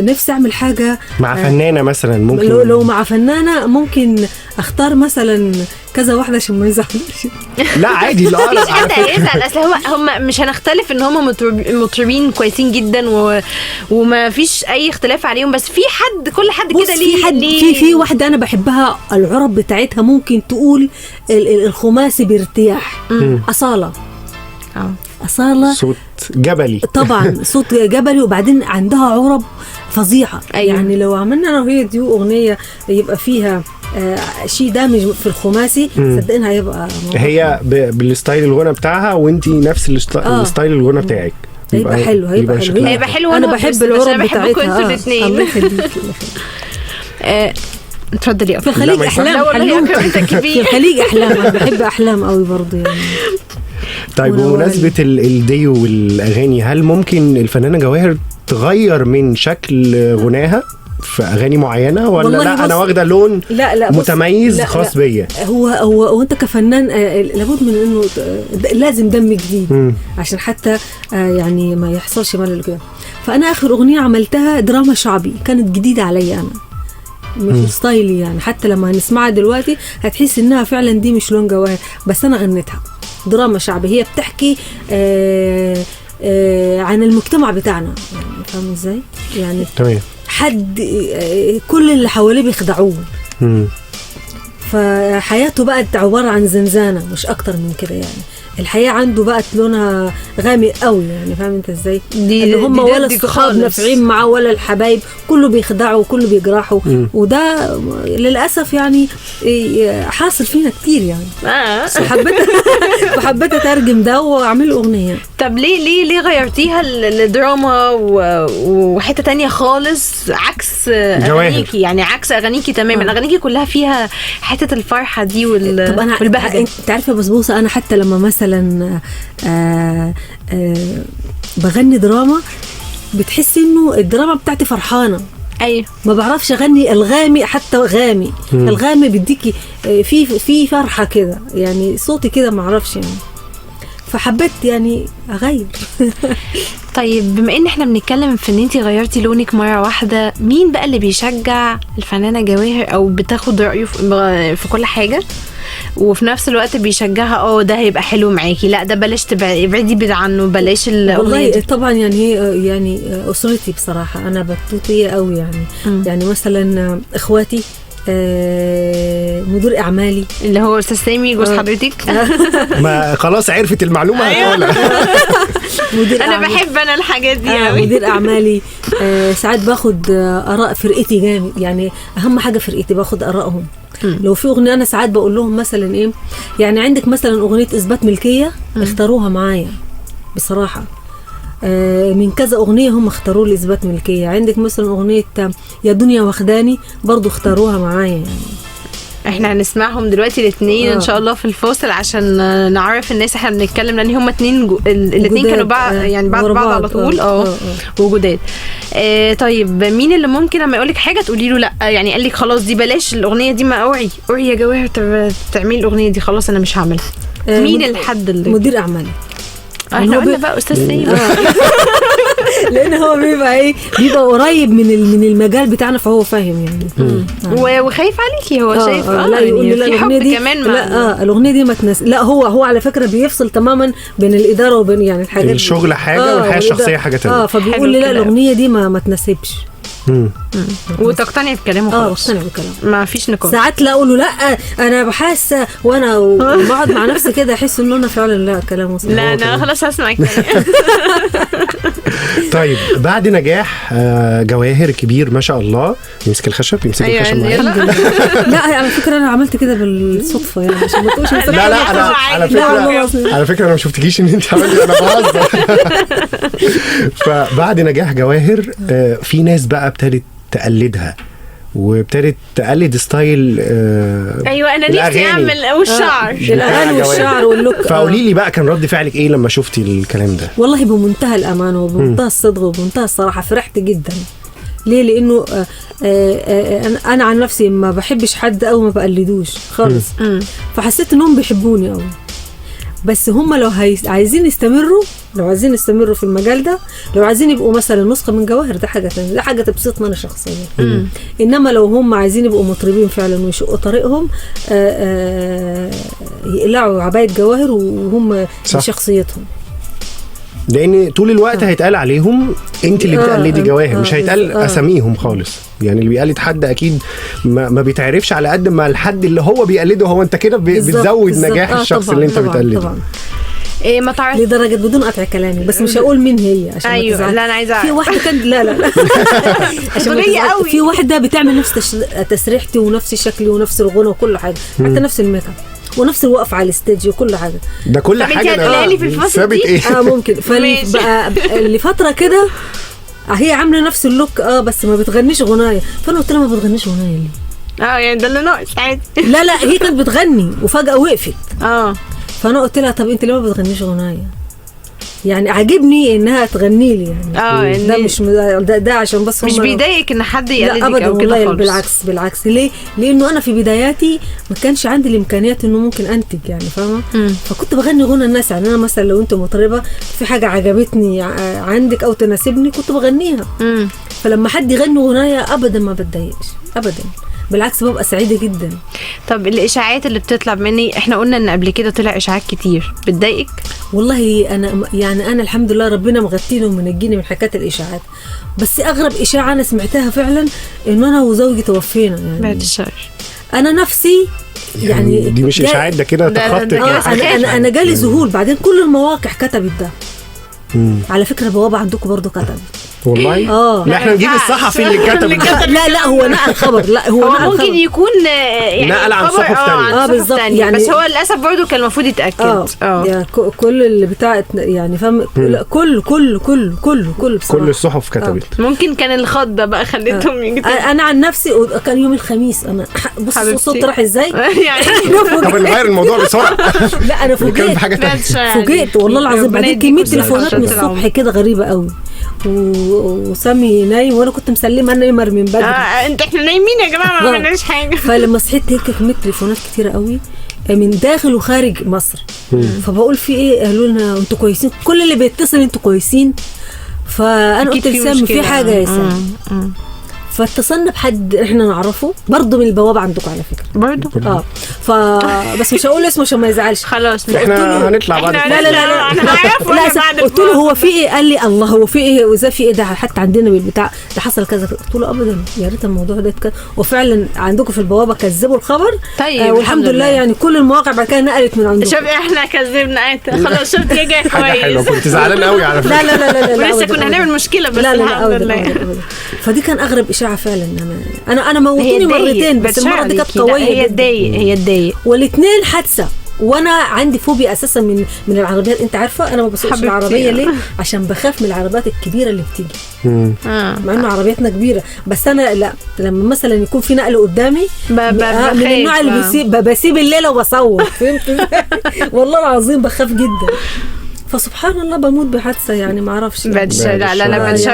نفسي اعمل حاجه مع فنانه مثلا. ممكن لو مع فنانه ممكن اختار مثلا كذا واحده عشان ما يزعلوش. لا عادي. لا مفيش حد هيزعل، اصل هم مش هنختلف ان هم مطربين كويسين جدا وما فيش اي اختلاف عليهم، بس في حد كل حد كده ليه في واحده انا بحبها، العرب بتاعتها ممكن تقول الخماسي بارتياح. أصالة صوت جبلي طبعا، صوت جبلي، وبعدين عندها عرب فظيعه. أيوة. يعني لو عملنا انا وهي دي اغنيه يبقى فيها شيء دامج في الخماسي، صدقني هيبقى هي بالستايل الغنى بتاعها وانتي نفس الستايل الغنى بتاعك. هيبقى حلو. انا بحب العرب بتاعتها. الله يخليك. اتفضلي. في الخليج احلام في الخليج احلام، انا بحب احلام قوي برضه يعني. طيب بمناسبة الديو والأغاني، هل ممكن الفنانة جواهر تغير من شكل غناها في أغاني معينة ولا لا أنا واخدة لون متميز خاص بيا؟ هو أنت كفنان لابد من إنه لازم دم جديد عشان حتى يعني ما يحصلش ملل كده. فأنا آخر أغنية عملتها دراما شعبي، كانت جديدة علي أنا، مش ستايلي يعني، حتى لما هنسمعها دلوقتي هتحس إنها فعلا دي مش لون جواهر، بس أنا غنيتها دراما شعبي. هي بتحكي عن المجتمع بتاعنا يعني، فاهم ازاي يعني؟ تمام. حد كل اللي حواليه بيخدعوه، فحياته بقت عبارة عن زنزانة مش أكتر من كده يعني. الحياة عنده بقت لونها غامق قوي يعني، فاهم انت ازاي؟ اللي هم ولا الصحاب نافعين معاه ولا الحبايب، كله بيخدعوا وكله بيجرحوا. وده للأسف يعني حاصل فينا كتير يعني. فحبيت أترجم ده وأعمل أغنية. طب ليه غيرتيها لدراما وحته تانية خالص عكس اغانيكي؟ يعني عكس اغانيكي تماما. اغانيكي كلها فيها حته الفرحه دي طب انا والبهجه. انت عارفه بسبوسه، انا حتى لما مثلا بغني دراما بتحسي انه الدراما بتاعتي فرحانه. ايوه، ما بعرفش اغني الغامي، حتى غامي الغامي بيديكي في فرحه كده، يعني صوتي كده ما اعرفش يعني، فحبيت يعني اغير. طيب بما ان احنا بنتكلم في ان انتي غيرتي لونك مره واحده، مين بقى اللي بيشجع الفنانه جواهر او بتاخد رايه في كل حاجه وفي نفس الوقت بيشجعها ده هيبقى حلو معاكي، لا ده بلاش ابعدي بعيد عنه، بلاش والله دي. طبعا يعني يعني اسرتي بصراحه انا بطوطيه قوي يعني. يعني مثلا اخواتي، مدير اعمالي اللي هو استاذ سامي جوز حضرتك. ما خلاص عرفت المعلومه هتقولها. انا بحب الحاجات دي قوي. مدير اعمالي، ساعات باخد اراء فرقتي جامد، يعني اهم حاجه فرقتي باخد ارائهم. لو في اغنيه انا ساعات بقول لهم مثلا ايه، يعني عندك مثلا اغنيه اثبات ملكيه اختاروها معايا بصراحه، من كذا اغنيه هم اختاروا لي اثبات ملكيه. عندك مثلا اغنيه يا دنيا واخداني برضو اختاروها معايا يعني. احنا هنسمعهم دلوقتي الاثنين ان شاء الله في الفاصل عشان نعرف الناس احنا بنتكلم، لان هم الاثنين كانوا بعد بعض على طول وجداد. طيب مين اللي ممكن لما يقولك حاجه تقولي له لا، يعني قال لك خلاص دي بلاش الاغنيه دي، ما اوعي يا جواهر تعملي الاغنيه دي، خلاص انا مش هعملها؟ مين الحد اللي مدير اعمالي؟ احنا قلنا بقى استاذ سيد. لان هو بيبقى قريب من المجال بتاعنا، فهو فاهم يعني. وخايف عليكي، هو شايف لا يقول لي لا في حب دي كمان لا الاغنيه دي ما تنس. لا هو على فكره بيفصل تماما بين الاداره وبين يعني الحاجات الشغل حاجه والحياه الشخصيه حاجه ثانيه. فبيقول لي لا الاغنيه دي ما تناسبش. وتقتنعي بكلامه خلاص. اقتنع بكلامه، ما فيش نقاش. ساعات لا اقول له لا انا بحاسه، وانا بقعد مع نفسي كده احس ان انا فعلا لا كلامه صح. لا انا خلاص هسمعك. طيب بعد نجاح جواهر كبير ما شاء الله، يمسك الخشب الخشب معايا. لا على فكره انا عملت كده بالصدفه يعني، عشان ما تقولش لا انا على فكره انا ما شفتكيش ان انت عملتي، انا بهزر. فبعد نجاح جواهر في ناس بقى ابتدت تقلدها وابتدت تقلد ستايل. ايوه انا نفسي اعمل والشعر الاغاني والشعر واللوك. فقولي لي بقى كان رد فعلك ايه لما شفتي الكلام ده؟ والله بمنتهى الامانه وبمنتهى الصدق وبمنتهى الصراحه فرحت جدا. ليه؟ لانه انا عن نفسي ما بحبش حد او ما بقلدوش خالص. فحسيت انهم بيحبوني قوي، بس هم لو عايزين يستمروا في المجال ده، لو عايزين يبقوا مثلا نسخه من جواهر، ده حاجه ثانيه، ده حاجه تبسطني انا شخصيا. انما لو هم عايزين يبقوا مطربين فعلا ويشقوا طريقهم، يقلعوا عبايه جواهر وهم شخصيتهم. لان طول الوقت هيتقال عليهم انت اللي بتقلدي جواهر، مش هيتقال اساميهم خالص. يعني اللي بيقلد حد اكيد ما بيتعرفش على قد ما الحد اللي هو بيقلده، هو انت كده بتزود نجاح الشخص اللي انت بتقلده. طبعا. ما تعرف لدرجه بدون قطع كلامي، بس مش هقول مين هي عشان ايوه لا انا عايزه في واحده كان لا عشان في واحده بتعمل نفس تسريحتي ونفس شكلي ونفس الغنى وكل حاجه، حتى نفس الميك اب ونفس الوقف على الستيج وكل حاجه. ده كل حاجه ده في الفصل دي ايه ممكن. بقى لفتره كده هي عامله نفس اللوك بس ما بتغنيش غنايه، فانا قلت لها ما بتغنيش غنايه ليه؟ يعني ده اللي ناقص عادي. لا هي كانت بتغني وفجاه وقفت. فانا قلت لها طب انت ليه ما بتغنيش غنايه؟ يعني عاجبني انها تغني لي يعني. ده مش ده عشان بس مش بيضايقك ان حد يقلدك او كده خالص؟ بالعكس. ليه؟ لانه انا في بداياتي ما كانش عندي الامكانيات انه ممكن انتج يعني، فاهمه؟ فكنت بغني غنى الناس. يعني انا مثلا لو انت مطربه في حاجه عجبتني عندك او تناسبني كنت بغنيها. فلما حد يغني غنايه ابدا ما بتضايقش ابدا، بالعكس ببقى سعيده جدا. طب الاشاعات اللي بتطلع مني، احنا قلنا ان قبل كده طلع اشاعات كتير، بتضايقك؟ والله انا الحمد لله ربنا مغطيني ومنجيني من حكايه الاشاعات، بس اغرب اشاعه انا سمعتها فعلا انه انا وزوجي توفينا يعني. بعد الشر. انا نفسي يعني دي مش اشاعات، ده كده تخطي. انا جالي ذهول. بعدين كل المواقع كتبت ده. على فكره بوابه عندكم برضو كتبت. والله لا احنا نجيب الصحفي اللي كتب لا هو نقل الخبر، لا هو نقل ممكن الخبر. يكون يعني نقل عن صحف تانية. بالظبط يعني بس هو للاسف برضه كان المفروض يتاكد يعني كل اللي بتاع يعني فاهم كل الصحف كتبت. ممكن كان الخضه بقى خليتهم يكتبوا. انا عن نفسي كان يوم الخميس انا بص الصوت راح ازاي يعني طب نغير الموضوع بسرعه. لا انا فوجئت والله العظيم بعدين كميه تليفونات من الصبح كده غريبه قوي وسامي نايم وانا كنت مسلمه نايمر من بدري. احنا نايمين يا جماعه ما عملناش حاجه. فلما صحيت هيك كميه تليفونات كتيره قوي من داخل وخارج مصر. فبقول في ايه؟ قالوا لنا انتوا كويسين، كل اللي بيتصل انتوا كويسين. فانا قلت لسامي في حاجه يا سامي. فاتصلنا بحد احنا نعرفه برضه من البوابه عندكم على فكره برضه بس مش هقول اسمه عشان ما يزعلش. خلاص احنا هنطلع بعد لا انا عارفه. قلت له هو في ايه؟ قال لي الله هو في ايه وازاي في ايه ده حتى عندنا بالبتاع ده حصل كذا. قلت له ابدا يا ريت الموضوع ده كان وفعلا عندكم في البوابه كذبوا الخبر. طيب والحمد لله يعني كل المواقع بعد كده نقلت من عندكم. شوف احنا كذبنا خلاص شفت ايه جاي كويس. حلو كنت زعلان قوي على فكره. لا لسه كنا هنعمل مشكله بس الحمد لله. فدي كان اغرب اشاعه فعلا. انا موتوني مرتين بس المره دي كانت قويه جدا. هي تضايق والاثنين حادثه وانا عندي فوبيا اساسا من العربيات. انت عارفه انا ما بسوقش العربيه ليه؟ عشان بخاف من العربيات الكبيره اللي بتيجي. مع انه عربياتنا كبيره بس انا لا لما مثلا يكون في نقل قدامي من النوع اللي بسيب الليله وبصور. فهمت؟ والله العظيم بخاف جدا. فسبحان الله بموت بحادثه يعني ما اعرفش. لا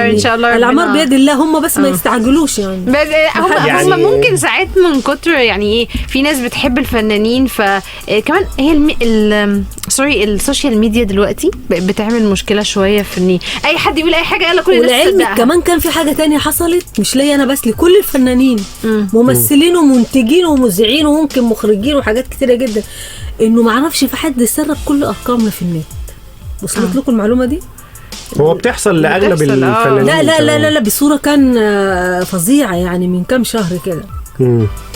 ان شاء الله الاعمار بيد الله. هم بس ما يستعجلوش يعني. هم ممكن ساعات من كتر يعني ايه في ناس بتحب الفنانين فكمان هي السوشيال ميديا دلوقتي بتعمل مشكله شويه في ان اي حد يقول اي حاجه يلا كل الناس تصدقها. كمان كان في حاجه تانية حصلت مش ليا انا بس لكل الفنانين ممثلين ومنتجين ومذيعين وممكن مخرجين وحاجات كتيره جدا انه ما اعرفش في حد سرب كل ارقامنا في النت. وصلت لكم المعلومه دي؟ هو بتحصل لاغلب الفنانين. لا بصوره كان فظيعه يعني من كام شهر كده.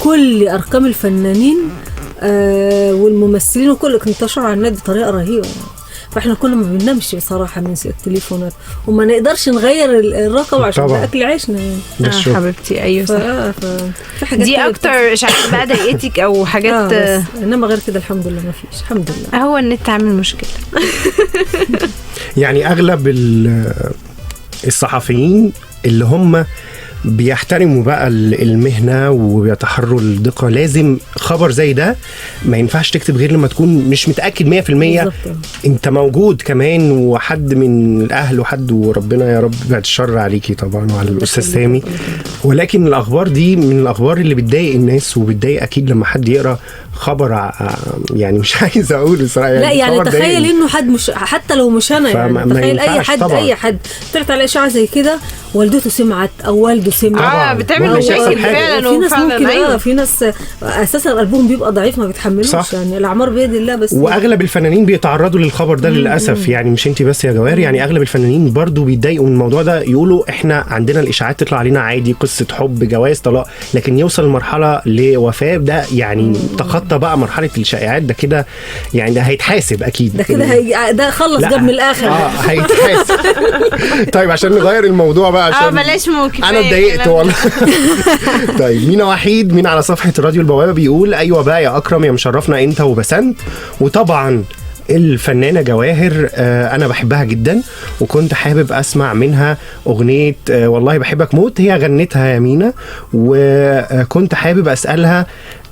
كل ارقام الفنانين والممثلين وكل انتشر على النت بطريقه رهيبه يعني. فاحنا كنا ما بننامش بصراحه من التليفونات وما نقدرش نغير الرقم عشان ده اكل عيشنا يعني. حبيبتي ايوه صح. في حاجات دي اكتر اشاعات بقى ضايقتك او حاجات انما غير كده الحمد لله ما فيش. الحمد لله. هو النت عامل مشكله. يعني اغلب الصحفيين اللي هم بيحترموا بقى المهنة وبيتحروا الدقة لازم خبر زي ده ما ينفعش تكتب غير لما تكون مش متأكد 100% انت موجود كمان وحد من الأهل وحد وربنا يا رب بعد الشر عليكي طبعا وعلى الأستاذ سامي. ولكن الأخبار دي من الأخبار اللي بتضايق الناس وبتضايق أكيد لما حد يقرأ خبر يعني مش عايز أقول صراحة لا يعني تخيل إنه حد مش حتى لو مش أنا يعني تخيل أي حد طلعت على إشاعة زي كده والدته سمعت أو والده سمع بتعمل مشاكل فعلا. في ناس ممكن في ناس اساسا قلبهم بيبقى ضعيف ما بيتحملوش يعني الاعمار بيد الله. بس واغلب الفنانين بيتعرضوا للخبر ده للاسف يعني مش انت بس يا جواري يعني اغلب الفنانين برضو بيتضايقوا من الموضوع ده يقولوا احنا عندنا الاشاعات تطلع علينا عادي قصه حب جواز طلاق لكن يوصل لمرحله لوفاه ده يعني تخطى بقى مرحله الشائعات ده كده يعني ده هيتحاسب اكيد ده كده ده خلص جاب من الاخر هيتحاسب. طيب عشان نغير الموضوع بقى عشان بلاش ممكن انا اتضايقت والله. طيب مينا وحيد مين على صفحة راديو البوابة بيقول أيوة بقى يا أكرم يا مشرفنا أنت وبسنت. وطبعا الفنانة جواهر أنا بحبها جدا وكنت حابب أسمع منها أغنية والله بحبك موت هي غنتها يا مينا وكنت حابب أسألها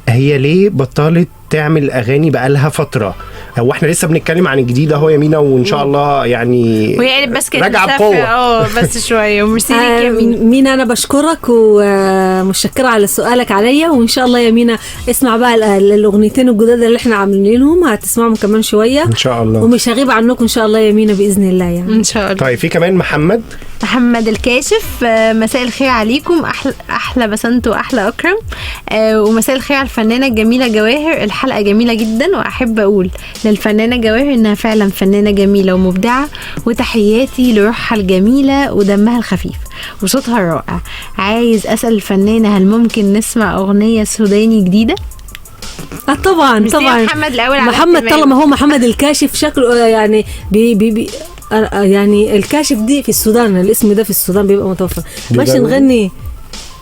هي ليه بطلت تعمل أغاني بقالها فترة. هو احنا لسه بنتكلم عن الجديد اهو يا مينا وان شاء الله يعني وهي بس كانت راجعه بقوه بس شويه وميرسي ليك يا مينا. انا بشكرك ومتشكره على سؤالك عليا وان شاء الله يا مينا اسمع بقى الاغنيتين الجداد اللي احنا عاملينهم هتسمعهم كمان شويه ان شاء الله ومش هغيب عنكم ان شاء الله يا مينا باذن الله يعني ان شاء الله. طيب في كمان محمد الكاشف مساء الخير عليكم احلى بسنت واحلى اكرم ومساء الخير على الفنانه الجميله جواهر. الحلقه جميله جدا واحب اقول للفنانه جواهر انها فعلا فنانه جميله ومبدعه وتحياتي لروحها الجميله ودمها الخفيف وصوتها الرائع. عايز اسال الفنانه هل ممكن نسمع اغنيه سوداني جديده؟ طبعا محمد الاول محمد طالما هو محمد الكاشف شكله يعني بي يعني الكاشف دي في السودان، الاسم ده في السودان بيبقى متوفر. ماشي بيبقى نغني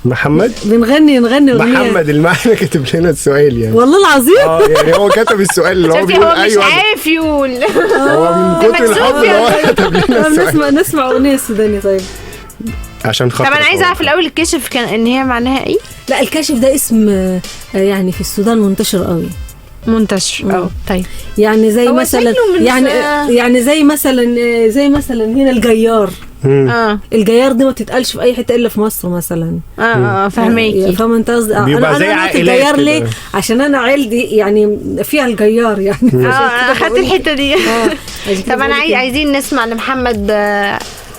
محمد بنغني أغنية. محمد المعنى كاتب لنا السؤال يعني. والله العظيم يعني هو كتب السؤال اللي هو شفتي بيقول هو مش ايوه عارف يقول. هو من كتر الحب اللي هو كتب لنا السؤال. نسمع أغنية سودانية طيب عشان خاطر طب انا عايزه اعرف الاول الكشف كان ان هي معناها ايه؟ لا الكاشف ده اسم يعني في السودان منتشر قوي. منتشر طيب. يعني زي هو مثلا شكله من يعني زي مثلا هنا الجيار. الجيار دي ما بتتقالش في اي حته الا في مصر مثلا. فهماكي. فاهمه انت قصدي. انا الجيار ليه؟ عشان انا عيلتي يعني فيها الجيار يعني. اخدت الحته دي. طب انا عايزين نسمع لمحمد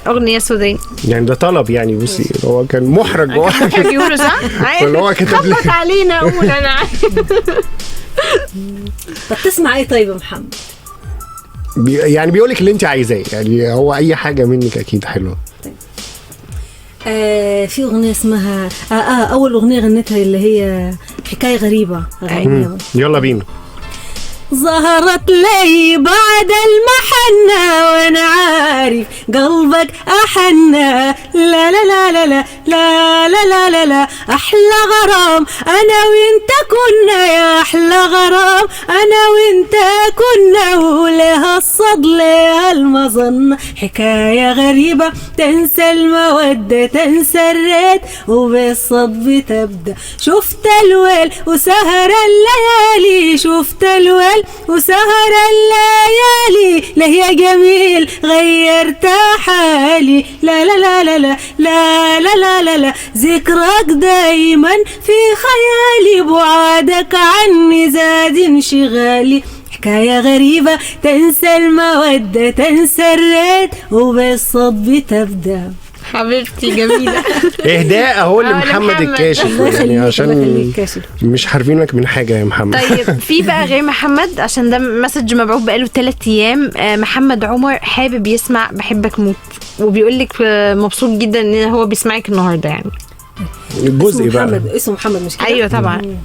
اغنيه سوداني يعني. ده طلب يعني. بصي هو كان محرج يقولوا صح. ولا هو كتب لي خبط علينا اقول انا عارف. طب تسمع ايه طيب يا محمد؟ يعني بيقولك اللي انت عايزاه يعني. هو اي حاجه منك اكيد حلوه. طيب. في اغنيه اسمها اول اغنيه غنيتها اللي هي حكايه غريبه. يلا بينا. ظهرت لي بعد المحنة وانا عارف قلبك احنى. لا لا لا لا لا لا لا لا لا احلى غرام انا وانت كنا. يا احلى غرام انا وانت كنا. ولها الصد لها المظنة حكاية غريبة تنسى المودة تنسى الريت وبالصد بتبدأ. شفت الويل وسهر الليالي شفت الويل وسهر الليالي. لا يا جميل غيرت حالي. لا لا لا لا لا لا لا لا لا ذكرك دايما في خيالي. بعادك عني زاد انشغالي. حكاية غريبة تنسى المودة تنسى الريت وبالصد بتبدأ. حبيبتي جميلة. اهداء اهو لمحمد الكاشف يعني عشان مش حاربينك من حاجه يا محمد. طيب في بقى غير محمد عشان ده مسج مبعوث بقاله 3 ايام. محمد عمر حابب يسمع بحبك موت وبيقول لك مبسوط جدا ان هو بيسمعك النهارده يعني. الجزء بقى اسمه محمد مش كده؟ ايوه طبعا.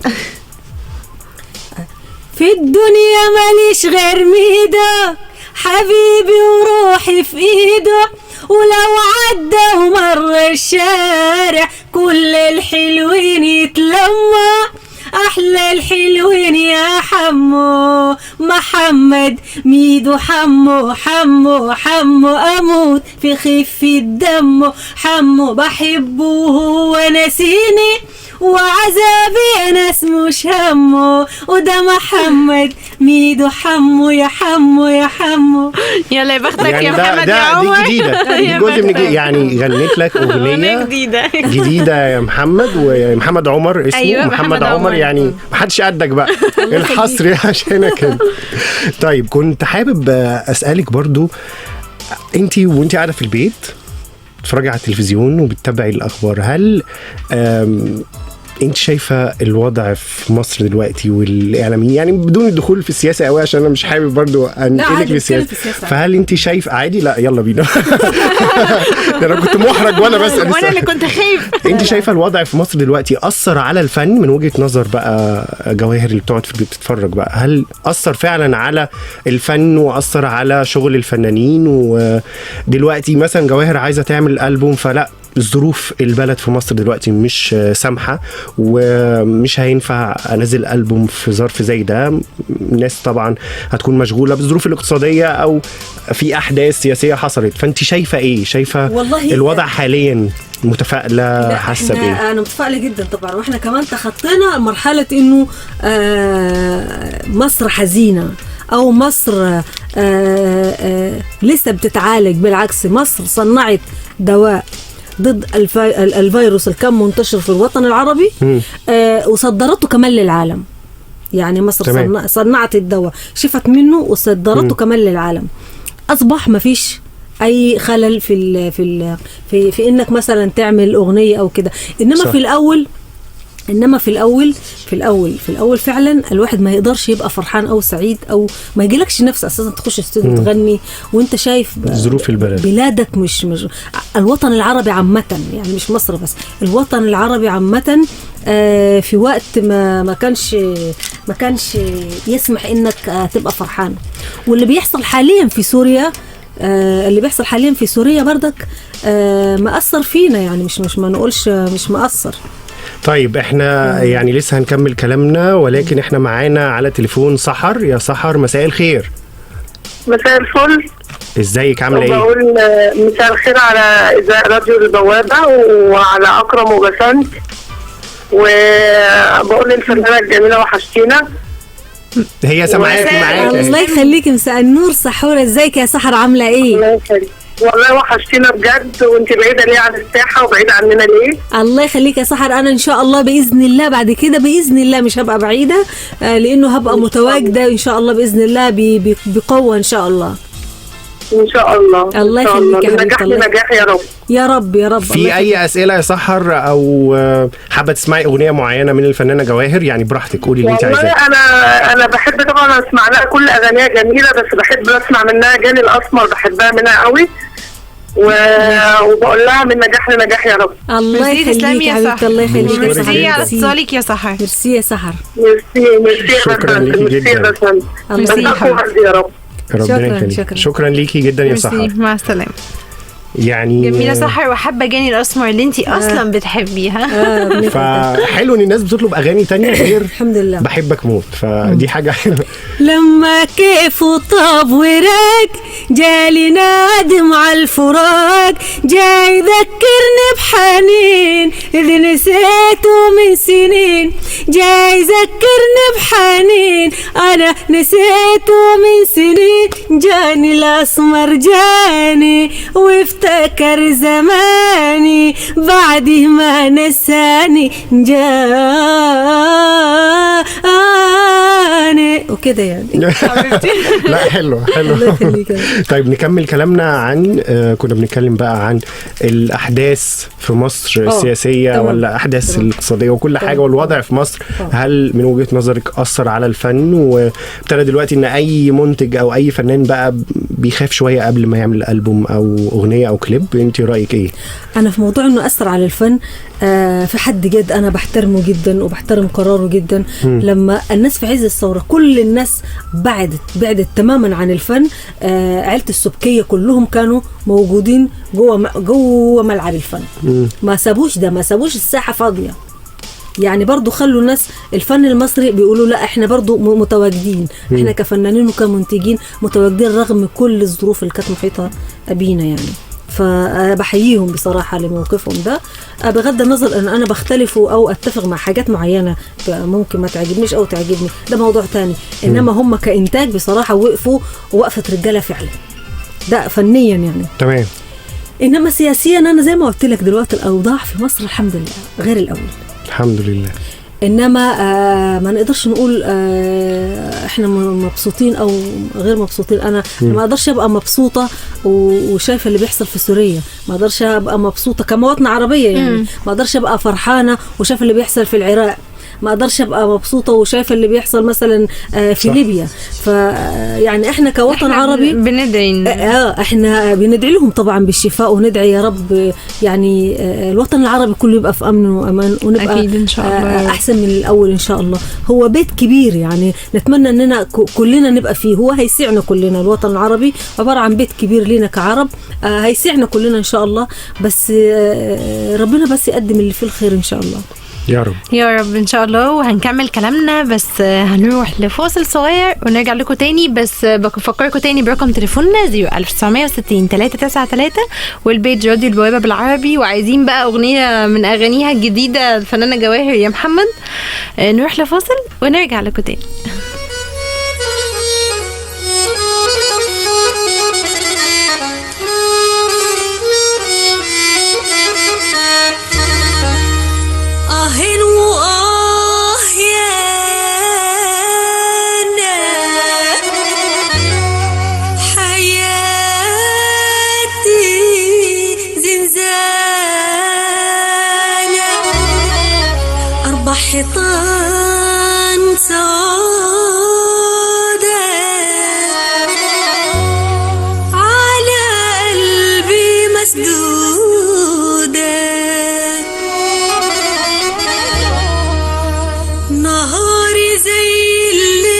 في الدنيا ماليش غير ميدك حبيبي وروحي في ايده. ولو عدى ومر الشارع كل الحلوين يتلموا. احلى الحلوين يا حمو محمد ميدو. حمو حمو حمو اموت في خفة دمه. حمو بحبه وهو نسيني وعذابي انا اسمه همه. وده محمد ميدو. حمو يا حمو يا حمو. يلا يا بختك يعني يا محمد يا عمر. دي جديدة. دي جزء من يعني غنيت لك أغنية جديدة يا محمد. ومحمد عمر اسمه. أيوة محمد عمر يعني محدش قدك بقى. الحصري عشانك كده. طيب كنت حابب أسألك برضو انت قاعدة في البيت تتفرجي على التلفزيون وبتتابعي الأخبار. هل انت شايفه الوضع في مصر دلوقتي والاعلاميين يعني بدون الدخول في السياسه قوي عشان انا مش حابب برضو انقلك للسياسه. فهل انت شايف عادي؟ لا يلا بينا. انا كنت محرج وانا بسال. وانا اللي كنت خايف. انت شايفه الوضع في مصر دلوقتي اثر على الفن من وجهه نظر بقى جواهر اللي بتقعد في البيت بتتفرج بقى؟ هل اثر فعلا على الفن واثر على شغل الفنانين؟ ودلوقتي مثلا جواهر عايزه تعمل ألبوم فلا ظروف البلد في مصر دلوقتي مش سامحة ومش هينفع أنزل ألبوم في ظرف زي ده. الناس طبعا هتكون مشغولة بالظروف الاقتصادية أو في أحداث سياسية حصلت. فأنت شايفة إيه؟ شايفة الوضع حاليا متفائلة؟ حاسة بإيه؟ أنا متفائلة جدا طبعا. وإحنا كمان تخطينا مرحلة إنه مصر حزينة أو مصر لسه بتتعالج. بالعكس مصر صنعت دواء ضد الفيروس اللي كان منتشر في الوطن العربي وصدرته كمان للعالم. يعني مصر صنعت الدواء شفت منه وصدرته كمان للعالم. أصبح ما فيش أي خلل في إنك مثلا تعمل أغنية أو كده. إنما في الأول فعلا الواحد ما يقدرش يبقى فرحان أو سعيد أو ما يجيلكش نفس أساسا تخش استوديو تغني وانت شايف ظروف البلد. بلادك مش الوطن العربي عامة يعني مش مصر بس. الوطن العربي عامة في وقت ما كانش يسمح انك تبقى فرحان. واللي بيحصل حاليا في سوريا اللي بيحصل حاليا في سوريا بردك مأثر فينا، يعني مش ما نقولش مش مأثر. طيب احنا يعني لسه هنكمل كلامنا، ولكن احنا معانا على تليفون سحر. يا سحر مساء الخير. مساء الفل. ازيك عامله ايه؟ بقول مساء الخير على اذاعه راديو البوابه وعلى اكرم وبسنت، وبقول للفنانه الجميله وحشتينا. هي سامعاكي معاكي. الله يخليكي. مساء النور سحوره، ازيك يا سحر عامله ايه؟ الله يخليك. والله وحشتينا بجد، وانت بعيده ليه عن الساحه وبعيده عننا ليه؟ الله يخليك يا سحر، انا ان شاء الله باذن الله بعد كده باذن الله مش هبقى بعيده، لانه هبقى متواجده ان شاء الله باذن الله بقوه ان شاء الله. ان شاء الله. الله يخليك يا نجاح لنجاح يا رب. يا رب يا رب. في اي اسئله يا سحر، او حابه تسمعي اغنيه معينه من الفنانه جواهر؟ يعني براحتك قولي اللي انت عايزاه. انا بحب طبعا اسمع لها، كل اغانيها جميله، بس بحب اسمع منها جاني الاسمر، بحبها منها قوي، وبقول لها من نجاح لنجاح يا رب. الله يخليك يا حبيبتي. الله يخليك. ميرسي على اتصالك يا سحر. ميرسي يا سحر. ميرسي شكرا ليكي جدا. ميرسي يا رب. ربنا يخليك. شكرا ليكي جدا يا سحر. مع السلامه. يعني جميله سحر، وحابه جاني الاسمر اللي انت اصلا بتحبيها. فحلو ان الناس بتطلب اغاني تانية غير الحمد لله بحبك موت، فدي حاجه حلوه. لما كيف طاب وراك جالي نادم على الفراق، جاي يذكرني بحنين اللي نسيته من سنين، جاي يذكرني بحنين انا نسيته من سنين، جاني الاسمر جاني وافتكر زماني بعده ما نساني جاني وكده يعني. لا حلو. طيب نكمل كلامنا عن كنا بنتكلم بقى عن الاحداث في مصر السياسيه ولا احداث الاقتصاديه وكل حاجه والوضع في مصر. هل من وجهه نظرك اثر على الفن، وابتدى دلوقتي ان اي منتج او اي فنان بقى بيخاف شويه قبل ما يعمل البوم او اغنيه او كليب؟ انت رايك ايه؟ انا في موضوع انه اثر على الفن في حد جد انا بحترمه جدا وبحترم قراره جدا. لما الناس في عز الثوره كل الناس بعدت تماما عن الفن، عيلة السبكية كلهم كانوا موجودين جوه ملعب الفن. ما سابوش الساحة فاضية. يعني برضو خلوا الناس الفن المصري بيقولوا لا احنا برضو متواجدين، احنا كفنانين وكمنتجين متواجدين رغم كل الظروف اللي كانت محيطة بينا يعني. فبحييهم بصراحة لموقفهم ده، بغض النظر ان انا بختلف او اتفق مع حاجات معينة ممكن ما تعجبنيش او تعجبني، ده موضوع تاني. انما هم كإنتاج بصراحة وقفوا وقفة رجالة فعلا، ده فنيا يعني. تمام. انما سياسيا انا زي ما قلت لك دلوقتي الاوضاع في مصر الحمد لله غير الاول. الحمد لله. انما ما نقدرش نقول احنا مبسوطين او غير مبسوطين. انا ما اقدرش ابقى مبسوطه وشايفه اللي بيحصل في سوريا، ما اقدرش ابقى مبسوطه كمواطنه عربيه يعني، ما اقدرش ابقى فرحانه وشايفه اللي بيحصل في العراق، ما اقدرش ابقى مبسوطه وشايفه اللي بيحصل مثلا في ليبيا. يعني احنا كوطن عربي بندعي احنا بندعي لهم طبعا بالشفاء، وندعي يا رب يعني الوطن العربي كله يبقى في امن وامان، ونبقى أكيد إن شاء الله احسن من الاول ان شاء الله. هو بيت كبير يعني نتمنى اننا كلنا نبقى فيه، هو هيسعنا كلنا. الوطن العربي عباره عن بيت كبير لينا كعرب، هيسعنا كلنا ان شاء الله، بس ربنا بس يقدم اللي فيه الخير ان شاء الله يا رب يا رب ان شاء الله. وهنكمل كلامنا، بس هنروح لفاصل صغير ونرجع لكم تاني. بس بفكركم تاني برقم تليفوننا 01960 393 والبيج راديو البوابة بالعربي. وعايزين بقى اغنية من اغانيها الجديدة الفنانة جواهر يا محمد. نروح لفاصل ونرجع لكم تاني. حيطان سودا على قلبي مسدودة، نهاري زي الليل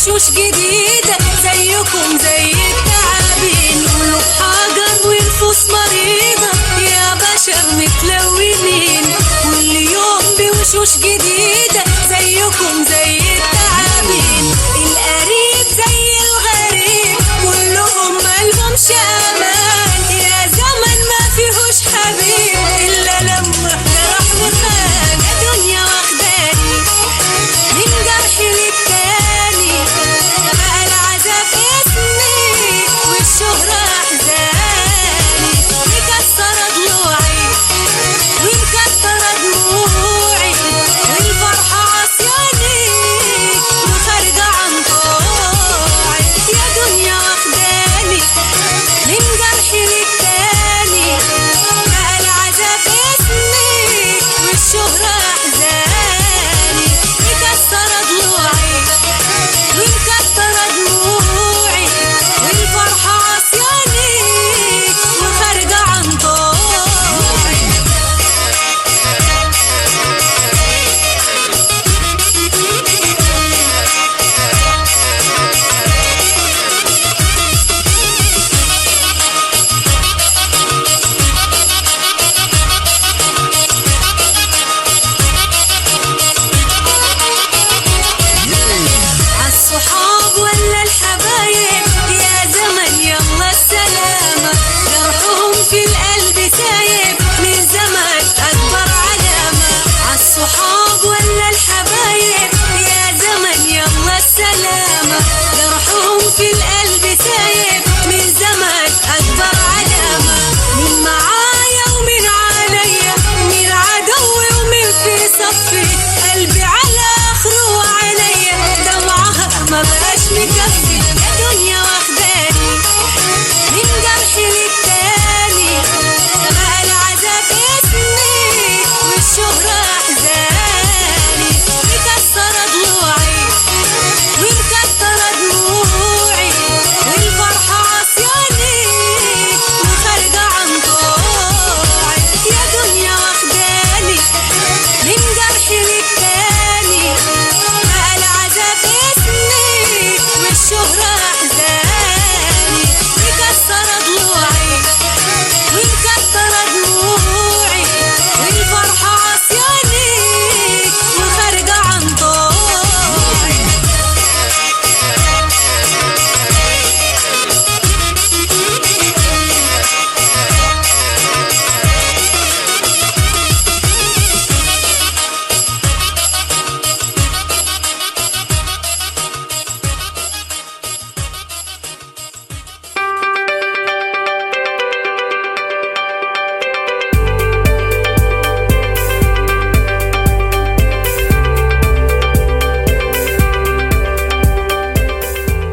بوشوش جديدة زيكم زي التعابين، قلوب حجر ونفوس مريضة يا بشر متلونين، كل يوم بوشوش جديدة زيكم زي التعابين، القريب زي الغريب كلهم مالهمش امان، يا زمن ما فيهوش حبيب الا لما جرح وخان، يا دنيا واخداني من جرح للتاني، بقى العذاب اسمي والشهرة احزاني، مكسرة ضلوعي ومكسرة دموعي، والفرحة عصياني وخارجة عن طوعي، يا دنيا واخداني من جرح للتاني، بقى العذاب اسمي والشهرة احزاني، مكسرة ضلوعي ومكسرة دموعي، والفرحة عصياني وخارجة عن طوعي. عالصحاب ولا الحبايب يا زمن يلا السلامة، جرحهم في القلب سايب من زمان أكبر علامة، عالصحاب ولا الحبايب يا زمن يلا السلامة، جرحهم في القلب سايب من زمان أكبر علامة، مين معايا ومين عليا، مين عدوي ومين في صفي، قلبي على آخره وعليا دمعها ما بقاش مكفي، يا دنيا واخداني من جرح للتاني، بقى العذاب اسمي والشهرة احزاني، مكسرة ضلوعي ومكسرة دموعي، والفرحة عصياني وخارجة عن طوعي، يا دنيا واخداني من جرح للتاني، بقى العذاب اسمي والشهرة احزاني، مكسرة ضلوعي ومكسرة دموعي، والفرحة عصياني وخارجة عن طوعي.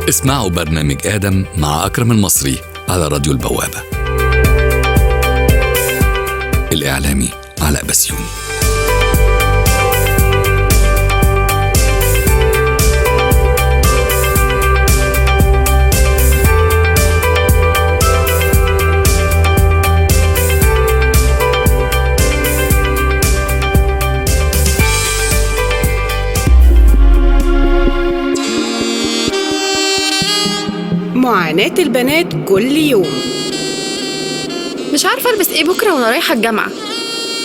اسمعوا برنامج آدم مع أكرم المصري على راديو البوابة. الإعلامي علاء بسيوني. معاناة البنات كل يوم. مش عارفة ألبس إيه بكرة وأنا رايحة الجامعة.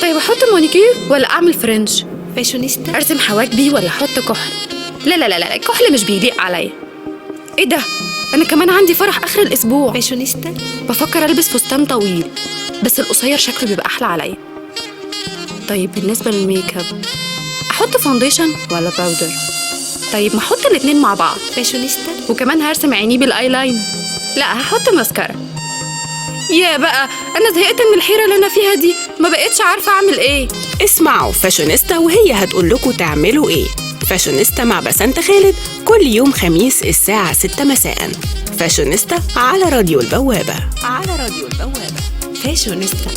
طيب أحط مونيكير ولا أعمل فرنش؟ فاشونيستا. أرسم حواجبي ولا أحط كحل؟ لا لا لا لا، الكحل مش بيليق عليا. إيه ده؟ أنا كمان عندي فرح آخر الأسبوع. فاشونيستا. بفكر ألبس فستان طويل بس القصير شكله بيبقى أحلى عليا. طيب بالنسبة للميك اب أحط فاونديشن ولا باودر؟ طيب ما أحط الاتنين مع بعض. فاشونيستا. وكمان هرسم عيني بالايلاين. لا هحط ماسكارا. يا بقى انا زهقت من الحيره اللي انا فيها دي، ما بقتش عارفه اعمل ايه. اسمعوا فاشونيستا وهي هتقول لكم تعملوا ايه. فاشونيستا مع بسنت خالد كل يوم خميس الساعه 6 مساء. فاشونيستا على راديو البوابه. على راديو البوابه. فاشونيستا.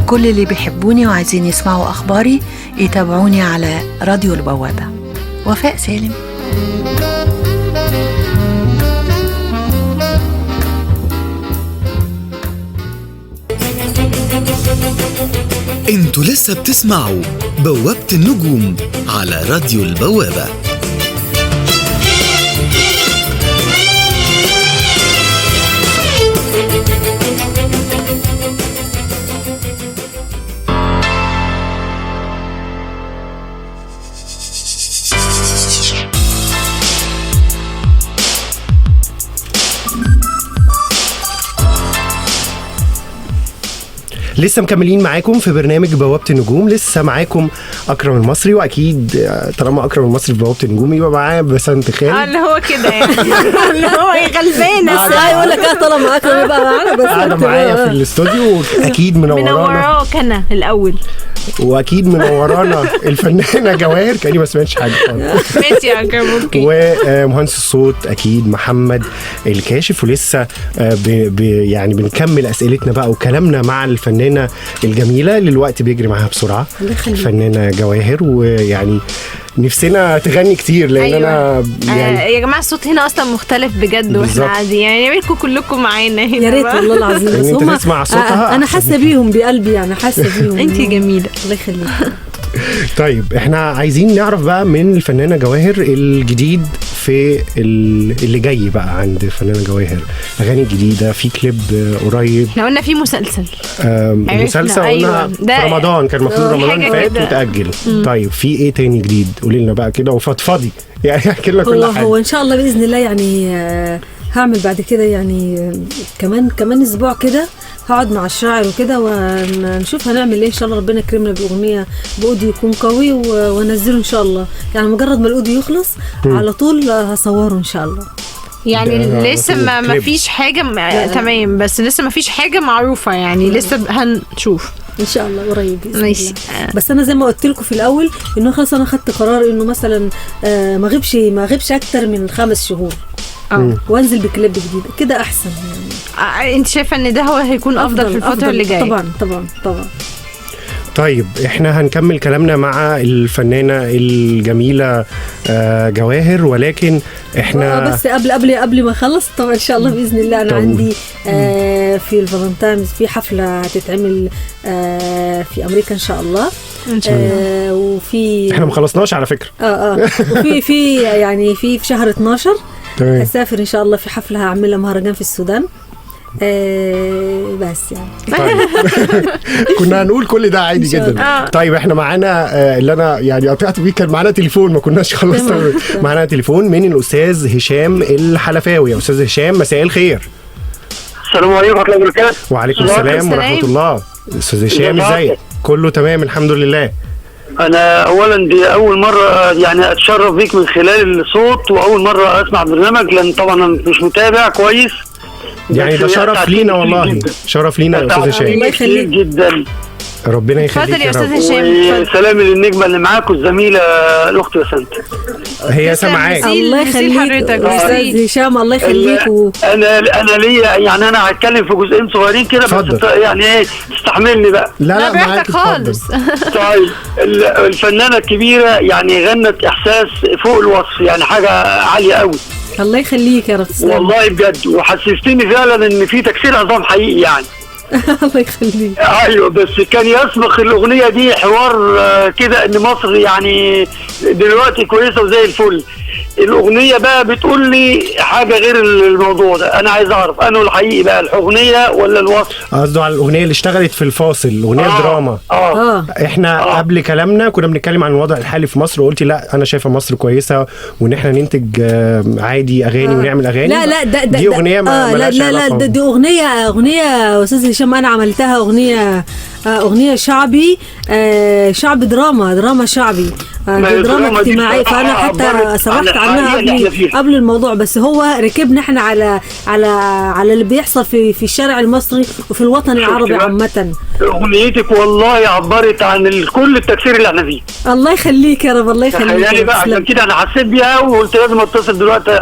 كل اللي بيحبوني وعايزين يسمعوا أخباري يتابعوني على راديو البوابة. وفاء سالم. انتوا لسه بتسمعوا بوابة النجوم على راديو البوابة. لسه مكملين معاكم في برنامج بوابة النجوم. لسه معاكم أكرم المصري، وأكيد طالما أكرم المصري في بوابة النجوم يبقى معاه بسنت خالد. اللي هو كده يعني اللي هو غلبانة يقول لك طالما أكرم يبقى معانا بسنت. قاعدة معايا في الاستوديو، أكيد منوراك أنا الأول، واكيد منورانا الفنانه جواهر كاني ما سمعتش حاجه. ماشي يا أكرم. ومهندس الصوت اكيد محمد الكاشف. ولسه يعني بنكمل اسئلتنا بقى وكلامنا مع الفنانه الجميله اللي الوقت بيجري معاها بسرعه، الفنانه جواهر. ويعني نفسنا تغني كتير لان انا يعني يا جماعه الصوت هنا اصلا مختلف بجد، واحنا عادي يعني نعملكم كلكم معانا هنا. يا ريت والله العظيم. بس هم تسمع صوتها انا حاسه بيهم بقلبي، يعني حاسه بيهم. انت جميله الله يخليك. طيب احنا عايزين نعرف بقى من الفنانه جواهر الجديد في اللي جاي بقى عند الفنانه جواهر. اغاني جديده، في كليب قريب. احنا قلنا في مسلسل مسلسل قلنا في رمضان، كان المفروض رمضان فات وتأجل. طيب في ايه تاني جديد؟ قولي لنا بقى كده وفضفضي يعني احكي لنا كل حاجه. هو ان شاء الله باذن الله يعني هعمل بعد كده يعني كمان اسبوع كده هقعد مع الشاعر وكده ونشوف هنعمل ايه. ان شاء الله ربنا يكرمنا باغنيه باوديو يكون قوي وانزله ان شاء الله. يعني مجرد ما الاوديو يخلص على طول هصوره ان شاء الله. يعني لسه ما فيش حاجه تمام، بس لسه ما فيش حاجه معروفه يعني لسه هنشوف ان شاء الله قريب باذن الله. بس انا زي ما قلت لكم في الاول انه خلاص انا خدت قرار انه مثلا ما غيبش اكتر من 5 شهور وانزل بكليب جديد كده احسن يعني. انت شايفه ان ده هو هيكون افضل في الفتره اللي جايه؟ طبعا. طيب احنا هنكمل كلامنا مع الفنانه الجميله جواهر، ولكن احنا بس قبل ما اخلص طبعا ان شاء الله باذن الله انا عندي في الفالنتاينز في حفله هتتعمل في امريكا ان شاء الله. ان شاء الله. وفي احنا ما خلصنا على فكره. وفي يعني في شهر 12 هسافر ان شاء الله في حفله هعملها مهرجان في السودان. بس يعني طيب. كنا هنقول كل ده عادي جدا. طيب احنا معانا اللي انا يعني قطعت بيه، كان معانا تليفون ما كناش خلصنا. معانا تليفون من الاستاذ هشام الحلفاوي. يا استاذ هشام مساء الخير. السلام عليكم ورحمه الله وبركاته. وعليكم السلام ورحمه الله. استاذ هشام ازيك؟ كله تمام الحمد لله. انا اولا دي اول مره يعني اتشرف بيك من خلال الصوت، واول مره اسمع برنامج لان طبعا انا مش متابع كويس. يعني ده شرف لينا والله، شرف لينا يا استاذ هشام. الله يخليك جدا. ربنا يخليك يا استاذ هشام. سلامي للنجمه اللي معاك والزميله الاخت بسنت. هي سامعاك. الله يخليك حضرتك استاذ هشام. الله يخليك. انا ليا يعني انا هتكلم في جزئين صغيرين كده بس يعني ايه تستحملني بقى. لا معاك خالص. طيب الفنانه الكبيره يعني غنت احساس فوق الوصف، يعني حاجه عاليه قوي. الله يخليك يا رب. والله بجد وحسستني فعلا ان في تكسير عظام حقيقي يعني. الله يخليك. ايوه بس كان يسبق الاغنيه دي حوار كده ان مصر يعني دلوقتي كويسه وزي الفل. الاغنيه بقى بتقول لي حاجه غير الموضوع ده. انا عايز اعرف انه الحقيقي بقى الاغنيه ولا الوصف؟ قصده على الاغنيه اللي اشتغلت في الفاصل، الاغنيه دراما. احنا قبل كلامنا كنا بنتكلم عن الوضع الحالي في مصر، وقلتي لا انا شايفه مصر كويسه وان احنا ننتج عادي اغاني ونعمل اغاني. لا دي اغنيه لا دي اغنيه استاذ هشام انا عملتها اغنيه شعبي، شعب دراما شعبي، دراما اجتماعيه. فانا حتى صرحت عنها قبل الموضوع. بس هو ركبنا احنا على اللي بيحصل في الشارع المصري وفي الوطن العربي عامه. اغنيتك والله عبرت عن كل التكسير اللي احنا فيه. الله يخليك يا رب. الله يخليك. يعني بقى عشان كده انا حسيت بيها وقلت لازم اتصل دلوقتي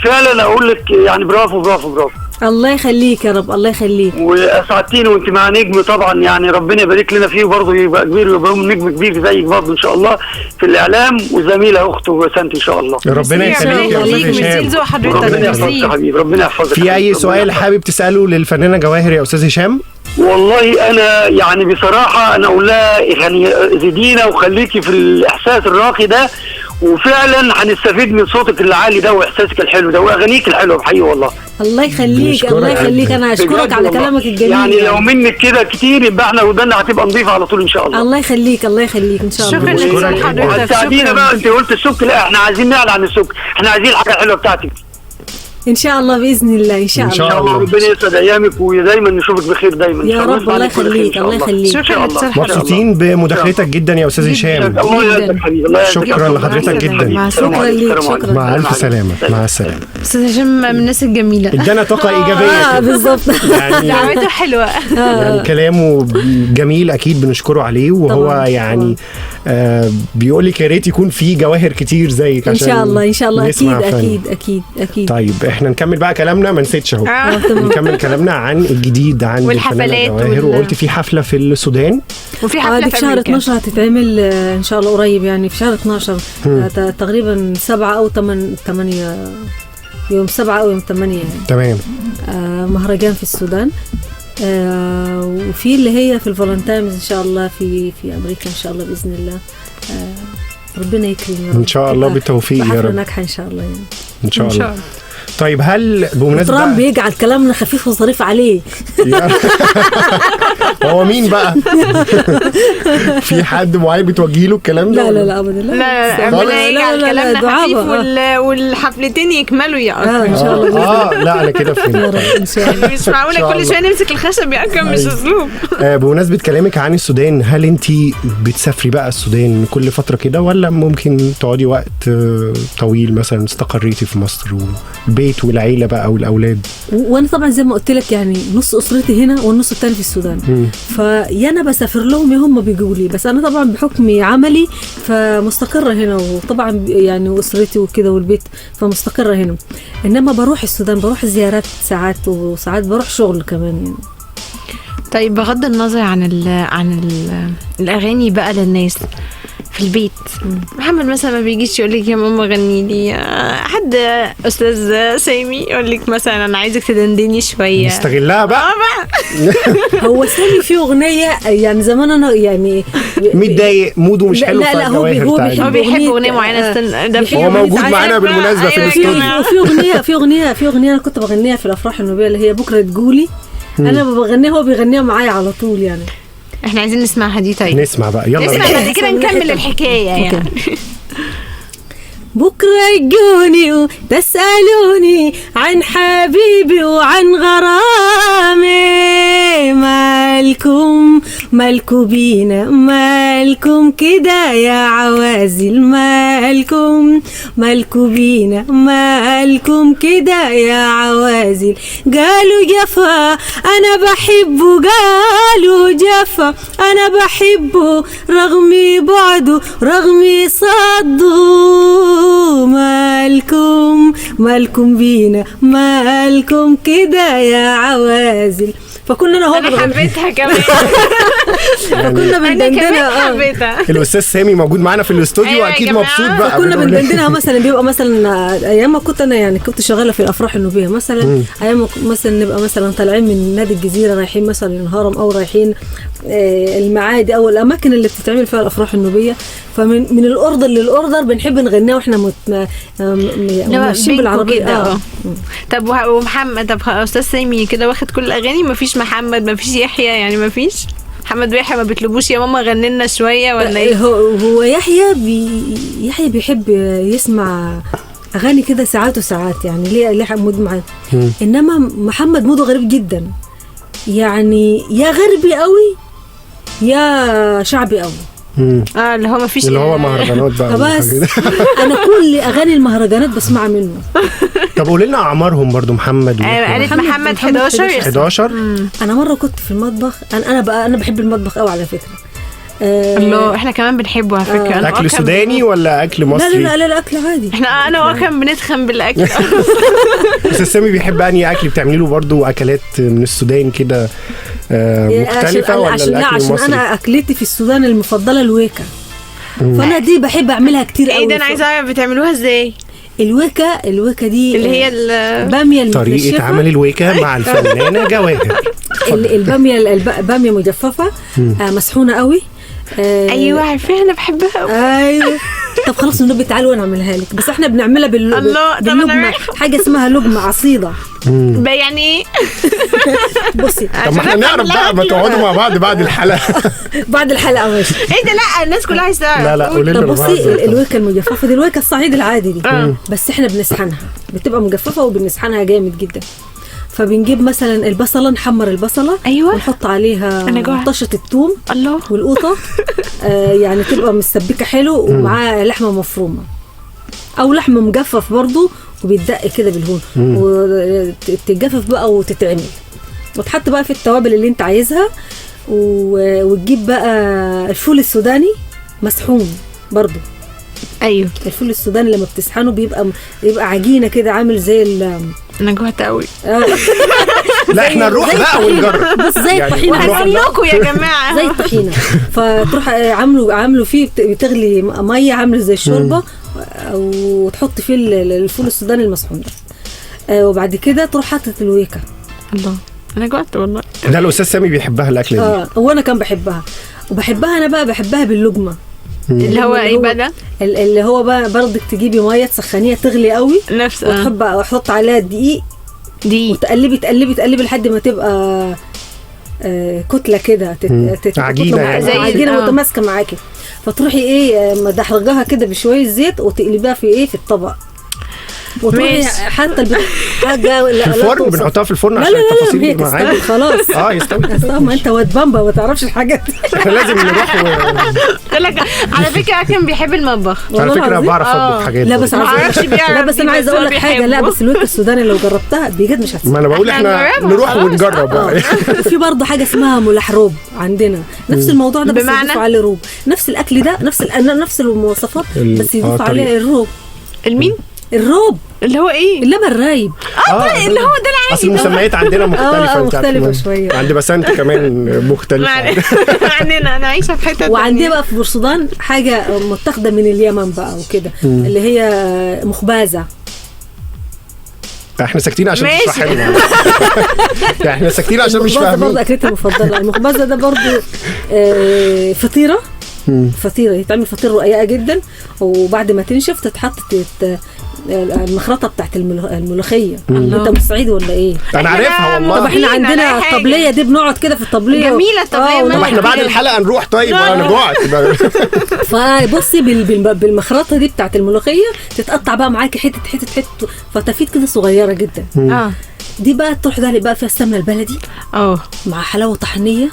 فعلا اقول لك يعني برافو برافو برافو. الله يخليك يا رب، الله يخليك. واسعدتيني وانت مع نجم طبعا، يعني ربنا يبارك لنا فيه برضه، يبقى كبير ويبقى نجم كبير زيك برضه ان شاء الله في الاعلام، وزميله اخته سنتي ان شاء الله. ربنا يخليك يا استاذ هشام. ربنا يحفظك حبيبي، ربنا يحفظك. في اي سؤال حابب تساله للفنانه جواهر يا استاذ هشام؟ والله انا يعني بصراحه انا اقول لها يعني زيدينا وخليكي في الاحساس الراقي ده، وفعلا هنستفيد من صوتك العالي ده واحساسك الحلو ده واغانيك الحلوه بحقيقي والله. الله يخليك، الله يخليك. انا اشكرك على كلامك الجميل. يعني لو منك كده كتير يبقى احنا ودنا هتبقى نظيفه على طول ان شاء الله. الله يخليك، الله يخليك ان شاء الله. شكرا لحضرتك. وهتساعدينا بقى. انت قلت السك، لا احنا عايزين نعلى عن السك، احنا عايزين الحاجه الحلوه بتاعتك ان شاء الله باذن الله. ان شاء الله ربنا يسعد ايامك ودايما نشوفك بخير دايما يا رب. الله يخليك، الله يخليك. شكرا لك. مبسوطين بمداخلتك جدا يا استاذ هشام. الله يسعدك حبيبي، الله يسعدك. شكرا لحضرتك جدا. شكرا ليك، شكرا. مع الف سلامه. مع السلامه. استاذ هشام من الناس الجميله، ادانا طاقه ايجابيه. بالظبط. دعوته حلوه. يعني كلامه جميل، اكيد بنشكره عليه. وهو طبعاً. يعني بيقول لك يا ريت يكون في جواهر كتير زيك ان عشان شاء الله، ان شاء الله. نسمع اكيد فن. اكيد اكيد اكيد. طيب احنا نكمل بقى كلامنا، ما نسيتش اهو. نكمل كلامنا عن الجديد عن الفنانه جواهر. وقلت في حفله في السودان، وفي حفله في شهر 12 هتتعمل ان شاء الله قريب، يعني في شهر 12 تقريبا 7 أو 8 يوم 7 أو يوم 8 يعني. تمام. مهرجان في السودان. وفي اللي هي في الفالنتاينز ان شاء الله في امريكا ان شاء الله باذن الله. ربنا يكرم يا رب. ان شاء الله بالتوفيق يا رب. ناجحه ان شاء الله يعني. ان شاء الله. طيب هل بمناسبة ترامب بيجعل كلامنا خفيف وظريف عليه؟ هو مين بقى؟ في حد معين بتوجه له الكلام ده؟ لا ابدا. لا ربنا يجعل كلامنا خفيف والحفلتين يكملوا يا ان شاء الله. لا على كده فهمت. ان شاء الله. مش معقوله كل شويه نمسك الخشب يا اكرم، مش اسلوب. بمناسبة كلامك عن السودان، هل انت بتسافري بقى السودان كل فترة كده، ولا ممكن تقعدي وقت طويل مثلا استقريتي في مصر والبيت والعيلة بقى والأولاد؟ وانا طبعا زي ما قلت لك يعني نص اسرتي هنا والنص الثاني في السودان. فيا انا بسافر لهم يا هم بيجوا لي، بس انا طبعا بحكم عملي فمستقرة هنا، وطبعا يعني اسرتي وكده والبيت فمستقرة هنا. انما بروح السودان، بروح زيارات ساعات، وساعات بروح شغل كمان يعني. طيب بغض النظر عن الاغاني بقى للناس في البيت، محمد مثلا ما بيجيش يقول لك يا ماما غني لي، حد استاذ سامي يقول لك مثلا انا عايزك تدندني شويه، نستغلها بقى. هو سامي في اغنيه يعني زمان انا يعني متضايق موده مش حلو، لا هو بيحب اغنيه معينه. هو موجود معانا بالمناسبه في الاستوديو. في اغنيه انا كنت بغنيها في الافراح النوبيه اللي هي بكره تقولي. انا بغنيها هو بيغنيها معايا على طول يعني. احنا عايزين نسمعها دي. طيب نسمع بقى، يلا نسمع بعد كده نكمل الحكايه يعني. بكرة يجوني وتسألوني عن حبيبي وعن غرامي، مالكم بينا، مالكم كده يا عوازل، مالكم بينا، مالكم كده يا عوازل. قالوا جفا أنا بحبه، قالوا جفا أنا بحبه، رغمي بعده رغمي صده. مالكم بينا، مالكم كده يا عوازل. فكنا انا حبيتها كمان. فكنا بندندنها. الاستاذ سامي موجود معانا في الاستوديو، اكيد مبسوط بقى. كنا بندندنها مثلا، بيبقى مثلا ايام ما كنت انا يعني كنت شغاله في الافراح النوبيه مثلا، ايام مثلا نبقى مثلا طالعين من نادي الجزيره رايحين مثلا الهرم او رايحين المعادي او الاماكن اللي بتتعمل فيها الافراح النوبيه، فمن الاوردر للاوردر بنحب نغنيها واحنا ماشيين بالعربيه. طب ومحمد، طب استاذ سامي كده واخد كل الاغاني، مفيش محمد، مفيش يحيى، يعني مفيش محمد ويحيى ما بيطلبوش يا ماما غني لنا شويه ولا ايه؟ هو يحيى بيحب يسمع اغاني كده ساعات وساعات يعني، ليه مود معاه. انما محمد موده غريب جدا يعني، يا غربي قوي يا شعبي قوي. اللي هو مفيش، اللي هو مهرجانات بقى. بس انا كل اغاني المهرجانات بسمعها منه. طب قولي لنا اعمارهم برضو محمد. قالت محمد 11. انا مره كنت في المطبخ، انا بحب المطبخ قوي على فكره. الله احنا كمان بنحبه على فكره. أنا اكل وأكرم سوداني ولا اكل مصري؟ لا اكل عادي. انا واكرم بنتخن بالاكل. استاذ سامي بيحب انهي اكل بتعملي له برضه اكلات من السودان كده مختلفه ولا عشان الاكل عشان المصري؟ انا اكلتي في السودان المفضله الويكا، فانا دي بحب اعملها كتير قوي. ايه ده انا عايزه اعرف بتعملوها ازاي؟ الويكا دي اللي هي الباميه طريقه عمل الويكا مع الفنانه جواهر. الباميه مجففه مسحونه قوي. ايوه عارفاها انا بحبها قوي. ايوه طب خلاص النبي تعالوا وانا اعملها لك، بس احنا بنعملها باللقمه، حاجه اسمها لقمه عصيده. يعني ايه؟ بصي طب ما احنا نعرف بقى، ما تقعدوا مع بعض بعد الحلقه. بعد الحلقه ماشي. ايه ده؟ لا الناس كلها عايزه تعرف. لا قولي لنا. طب بصي الويكا المجففه دي الويكا الصعيد العادي دي، بس احنا بنسحنها، بتبقى مجففه وبنسحنها جامد جدا. فبنجيب مثلا البصله، نحمر البصله، ايوه، ونحط عليها طشه الثوم الله والقوطه يعني تبقى مسبكه حلو، ومعاها لحمه مفرومه او لحمه مجفف برضو وبيتدق كده بالهون، وتتجفف بقى وتتعمل، وتحط بقى في التوابل اللي انت عايزها، وتجيب بقى الفول السوداني مسحون برضو. ايوه الفول السوداني لما بتسحنه بيبقى عجينه كده عامل زي انا جوعت قوي. لا احنا نروح بقى ونجرب، بس زي الطحينه هقول لكم يا جماعه زي الطحينه. فتروح عامله فيه بتغلي ميه عامله زي الشوربه، وتحط فيه الفول السوداني المسحون ده، وبعد كده تروح حاطط الويكا. الله انا جوعت والله. ده الاستاذ سامي بيحبها الاكله دي. وانا كان بحبها، وبحبها انا بقى بحبها باللقمه. اللي هو ايه بقى ده؟ اللي هو بقى برضك تجيبي ميه تسخنيها تغلي قوي، نفس وتحط عليها دقيق وتقلبي لحد ما تبقى كتله كده، عجينه متماسكه معاكي. فتروحي مدحرجاها كده بشويه زيت وتقلبيها في الطبق، وتروحي حتى حاجه في الفرن، بنحطها في الفرن عشان التفاصيل دي معانا خلاص. يستوي. ما انت واد بامبا ما تعرفش الحاجات. احنا لازم نروح على فكره كان بيحب المطبخ. على فكره بعرف اطبخ حاجات. لا بس انا عايزه اقول لك حاجه، لا بس الويكا السوداني لو جربتها بجد مش هتسمع. ما انا بقول احنا نروح ونجرب. في برضه حاجه اسمها ملح روب عندنا، نفس الموضوع ده بس يضيفوا عليه روب، نفس الاكل ده نفس المواصفات بس يضيفوا عليه الروب. المين؟ الروب اللي هو ايه؟ اللبن الرايب. اللي هو ده العادي. اصل المسميات عندنا مختلفه شويه. عند بسنت كمان مختلفه عندنا. انا عايشه في حته. وعندنا بقى في بورسودان حاجه متاخده من اليمن بقى وكده، اللي هي مخبازه. احنا ساكتين عشان تشرح لنا. احنا ساكتين عشان مش فاهمين. برضه اكلتي المفضله. المخبزه ده برضه فطيره يتعمل فطيره رقيقه جدا، وبعد ما تنشف تتحط المخرطه بتاعت الملوخيه. انت من الصعيد ولا ايه؟ انا عارفها والله. طب احنا عندنا الطبليه دي بنقعد كده في الطبليه. جميله الطبليه. طب احنا بعد الحلقه نروح. طيب انا جوعت. فبصي بالمخرطه دي بتاعت الملوخيه تتقطع بقى معاكي حته فتافيت كده صغيره جدا. دي بقى تروح دهلي بقى فيها السمنه البلدي مع حلاوه طحينيه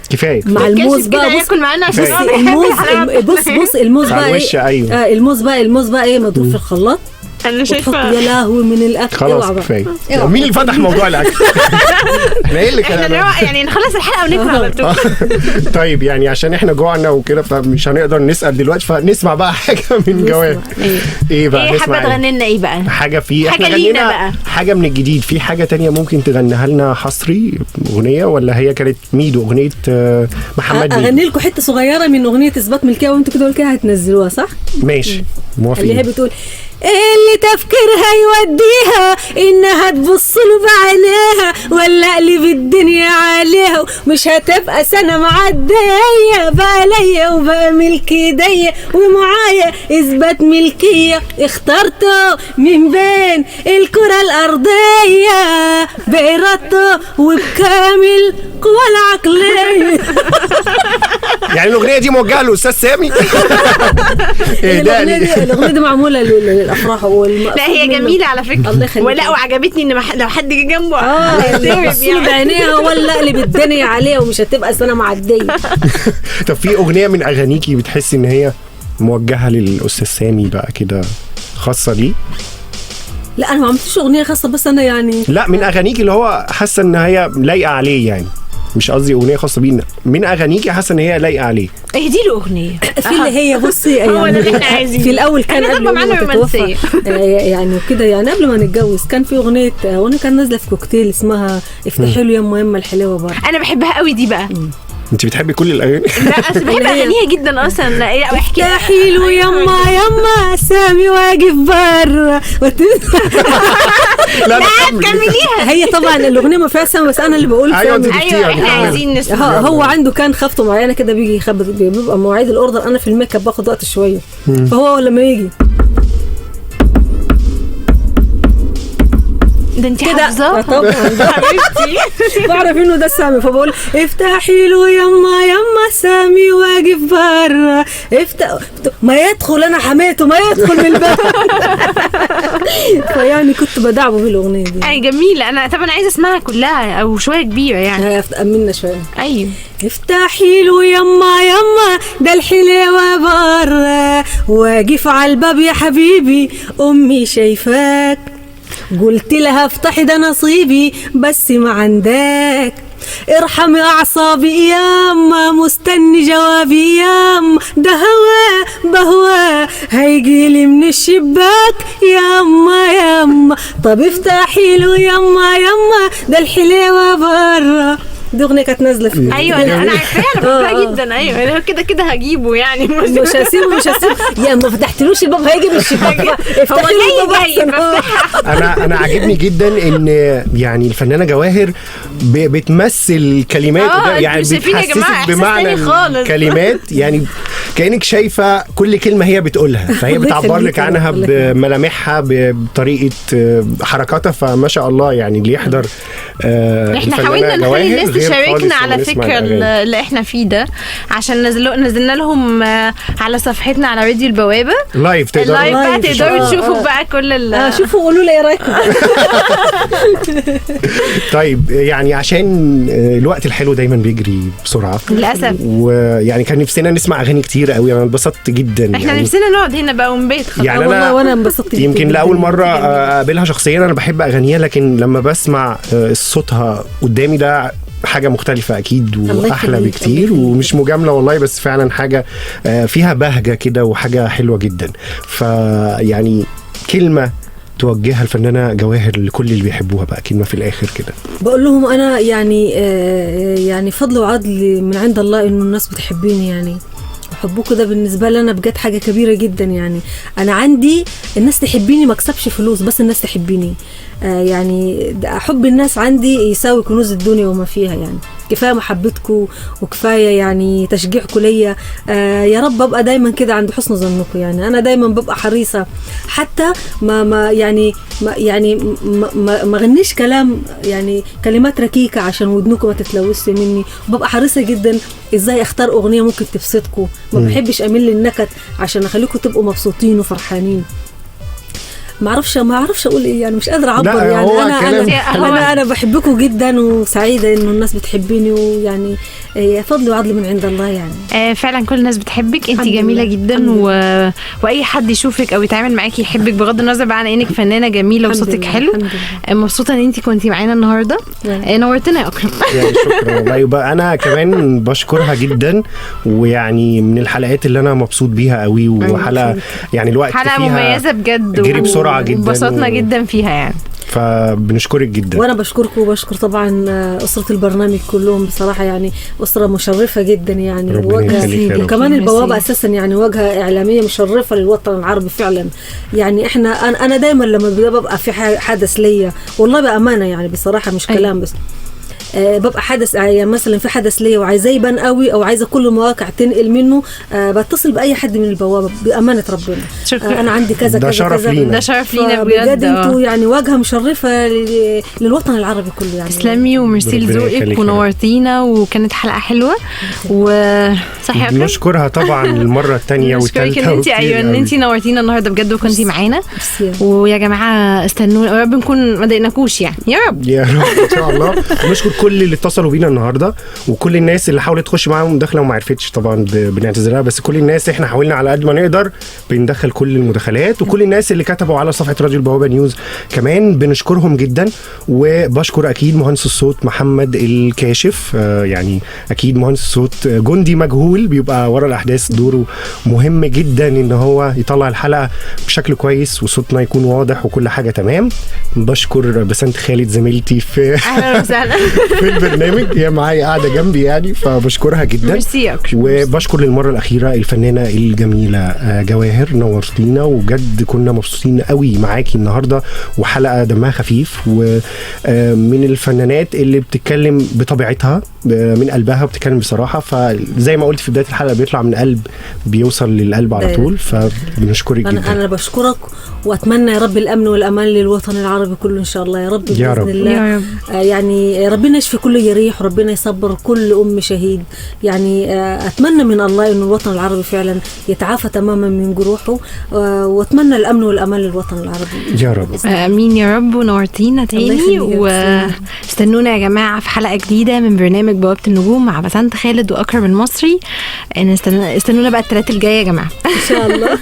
كفايه مع الموز بقى. ياكل معانا عشان بص الموز بقى الموز بقى مضروب في الخلاط. انا شايفه يا لهوي من الاكل. خلاص كفايه. مين اللي فتح موضوع الاكل؟ احنا ايه اللي كده يعني نخلص الحلقه وناكل على طول. طيب يعني عشان احنا جوعنا وكده فمش هنقدر نسال دلوقتي، فنسمع بقى حاجه من جواهر. ايه بقى نسمع؟ حابه تغني لنا ايه بقى؟ حاجه احنا غنينا حاجه من الجديد. في حاجه تانية ممكن تغنيها لنا حصري اغنيه، ولا هي كانت ميدو اغنيه محمد ميدو؟ اغني لكم حته صغيره من اغنيه اثبات ملكيه، وانتوا كده كده هتنزلوها صح؟ ماشي موافقين. اللي هي بتقول اللي تفكيرها يوديها انها تبص له بعينيها، ولا اقلب الدنيا عليها مش هتبقى سنه معديه، بقى ليا وبقى ملك ايديا ومعايا اثبات ملكيه، اخترته من بين الكره الارضيه بارادته وبكامل قوى العقليه. يعني الاغنيه دي موجهه للاستاذ سامي. الاغنيه دي معموله للافراح لا هي جميله على فكره. الله يخليك. ولا وعجبتني ان لو حد جه جنبه يصيب عينيها ولا اقلب الدنيا عليها ومش هتبقى سنه معديه. طب في اغنيه من اغانيكي بتحسي ان هي موجهه للاستاذ سامي بقى كده خاصه ليه؟ لا انا ما عملتش اغنيه خاصه، بس انا يعني لا من اغانيكي اللي هو حاسه ان هي لايقه عليه يعني. مش قصدي اغنيه خاصه بينا، من اغانيكي حاسه ان هي لايقه عليه؟ ايه دي الاغنيه في اللي هي بصي هو ده اللي احنا عايزينه. في الاول كان إحنا قبل طبعا ما معانا تتوفى رومانسية. يعني كده، يعني قبل ما نتجوز كان في اغنيه كانت نازله في كوكتيل اسمها افتحي له يما الحلاوه بره. انا بحبها قوي دي بقى. انت بتحبي كل الاغاني؟ لا بس بحب اغانيها جدا اصلا. لا احكي افتحي له يما سامي واقف بره. لا كمليها. هي طبعا الاغنيه ما فيهاش سامي، بس انا اللي بقول سامي. ايوه احنا عايزين نسمع. هو عنده كان خبطه معينه كده بيجي يخبط، بيبقى مواعيد الاوردر، انا في الميك اب باخد وقت شويه، فهو لما يجي ده انت حافظاه طبعا حبيبتي بعرف انه ده سامي، فبقول افتحي له يما سامي واقف بره ما يدخل، انا حماته ما يدخل من الباب. فيعني كنت بدعبه بالاغنيه دي. اي جميله. انا طبعا عايزه اسمعها كلها او شويه كبيره يعني. امنا شويه. ايوه افتحي له يما ده الحلاوه بره، واقف على الباب يا حبيبي امي شايفاك، قلت لها افتحي ده نصيبي بس ما عندك، ارحمي اعصابي ياما مستني جوابي ياما، ده هوا بهوا هيجيلي من الشباك ياما طب افتحي له يما ده الحلاوه بره. دي اغنيه كانت نازله فيه. ايوه انا عارفاها، انا بحبها جدا. ايوه انا كده هجيبه يعني. مش هسيبه يا ما فتحتلوش الباب هيجي من الشباك. هو جاي. انا عاجبني جدا ان يعني الفنانه جواهر بتمثل كلمات يعني بتحسسك بمعنى الكلمات، يعني كأنك شايفه كل كلمه هي بتقولها، فهي بتعبر لك عنها بملامحها بطريقه حركاتها. فما شاء الله يعني اللي يحضر احنا حاولنا نخلي الناس تشاركنا على فكره اللي احنا فيه ده، عشان نزلنا لهم على صفحتنا على راديو البوابه لايف، تقدروا تشوفوا بقى كل شوفوا قولوا لي ايه رايكم. طيب يعني عشان الوقت الحلو دايما بيجري بسرعه للاسف، ويعني كان نفسنا نسمع اغاني كتير قوي. انا انبسطت جدا. احنا يعني نفسنا نقعد هنا بقى ونبيت خلاص. يعني وانا انبسطت يمكن لاول مره اقابلها شخصيا. انا بحب اغانيها، لكن لما بسمع صوتها قدامي ده حاجة مختلفة أكيد وأحلى بكتير، ومش مجاملة والله، بس فعلا حاجة فيها بهجة كده وحاجة حلوة جدا. فيعني كلمة توجهها الفنانة جواهر لكل اللي بيحبوها بقى، كلمة في الآخر كده. بقول لهم أنا يعني فضل وعدل من عند الله إنه الناس بتحبيني، يعني حبكم ده بالنسبة لي أنا بجد حاجة كبيرة جدا. يعني أنا عندي الناس تحبيني، ما اكسبش فلوس بس الناس تحبيني. يعني حب الناس عندي يساوي كنوز الدنيا وما فيها. يعني كفاية محبتكم وكفاية يعني تشجيعكم ليا. يا رب أبقى دايما كده عند حسن ظنكم. يعني أنا دايما ببقى حريصة، حتى ما غنيش كلام يعني كلمات ركيكة عشان ودنكم ما تتلوثش مني. وببقى حريصة جدا إزاي أختار أغنية ممكن تبسطكم. ما بحبش أميل للنكت عشان أخليكم تبقوا مبسوطين وفرحانين. ما اعرفش اقول ايه، يعني مش قادره اعبر. يعني انا بحبكم جدا وسعيده انه الناس بتحبيني، ويعني فضل وعدل من عند الله. يعني فعلا كل الناس بتحبك، انت جميله جدا واي حد يشوفك او يتعامل معاكي يحبك بغض النظر عن انك فنانه جميله وصوتك حلو. مبسوطه ان انت كنتي معانا النهارده. نورتنا يا اكرم. شكرا والله. يبقى انا كمان بشكرها جدا، ويعني من الحلقات اللي انا مبسوط بيها قوي، وحلقه يعني الوقت حلقه فيها مميزه بجد، جري بسرعه جدا، انبسطنا جدا فيها يعني. فبنشكرك جدا. وانا بشكركم وبشكر طبعا اسره البرنامج كلهم بصراحه، يعني اسره مشرفه جدا يعني. وكمان البوابه اساسا يعني واجهه اعلاميه مشرفه للوطن العربي فعلا. يعني انا دايما لما ببقى في حدث ليا والله بامانه يعني بصراحه مش كلام بس، ببقى حدث يعني مثلا في حدث ليا وعايزاه يبان قوي او عايزه كل المواقع تنقل منه، بتصل باي حد من البوابه بامانه ربنا. انا عندي كذا ده كذا شرف كذا. لينا. ده شرف لينا بجد. انتوا يعني واجهه مشرفه للوطن العربي كله. يعني تسلمي وميرسي لذوقك ونورتينا، وكانت حلقه حلوه وصحيح. نشكرها طبعا المره الثانيه والثالثه. ان انت نورتينا النهارده بجد وكنتي معانا. ويا جماعه استنونا، يا رب نكون ما ضايقناكوش يعني. يا رب ان شاء الله. نشكر كل اللي اتصلوا بينا النهارده، وكل الناس اللي حاولت تخش معاهم مداخله وما عرفتش طبعا بنعتذرها، بس كل الناس احنا حاولنا على قد ما نقدر بندخل كل المداخلات، وكل الناس اللي كتبوا على صفحه راديو البوابه نيوز كمان بنشكرهم جدا. وبشكر اكيد مهندس الصوت محمد الكاشف، يعني اكيد مهندس الصوت جندي مجهول بيبقى ورا الاحداث، دوره مهم جدا ان هو يطلع الحلقه بشكل كويس وصوتنا يكون واضح وكل حاجه تمام. بشكر بسنت خالد زميلتي في اهلا وسهلا في البرنامج، هي معايا قاعده جنبي يعني، فبشكرها جدا. وبشكر للمره الاخيره الفنانه الجميله جواهر، نورتينا وبجد كنا مبسوطين قوي معاكي النهارده، وحلقه دمها خفيف، ومن الفنانات اللي بتتكلم بطبيعتها من قلبها، بتتكلم بصراحه، فزي ما قلت في بدايه الحلقه بيطلع من قلب بيوصل للقلب على طول، فبنشكرك جدا. انا بشكرك واتمنى يا رب الامن والامان للوطن العربي كله ان شاء الله يا رب، يا رب. الله. يا رب. يعني ربنا يشفي كل جريح وربنا يصبر كل ام شهيد، يعني اتمنى من الله انه الوطن العربي فعلا يتعافى تماما من جروحه، واتمنى الامن والامان للوطن العربي يا رب. امين يا رب. ونورتينا تاني، واستنونا يا جماعه في حلقه جديده من برنامج بوابه النجوم مع بسنت خالد واكرم المصري. استنونا بقى الثلاث الجايه يا جماعه ان شاء الله.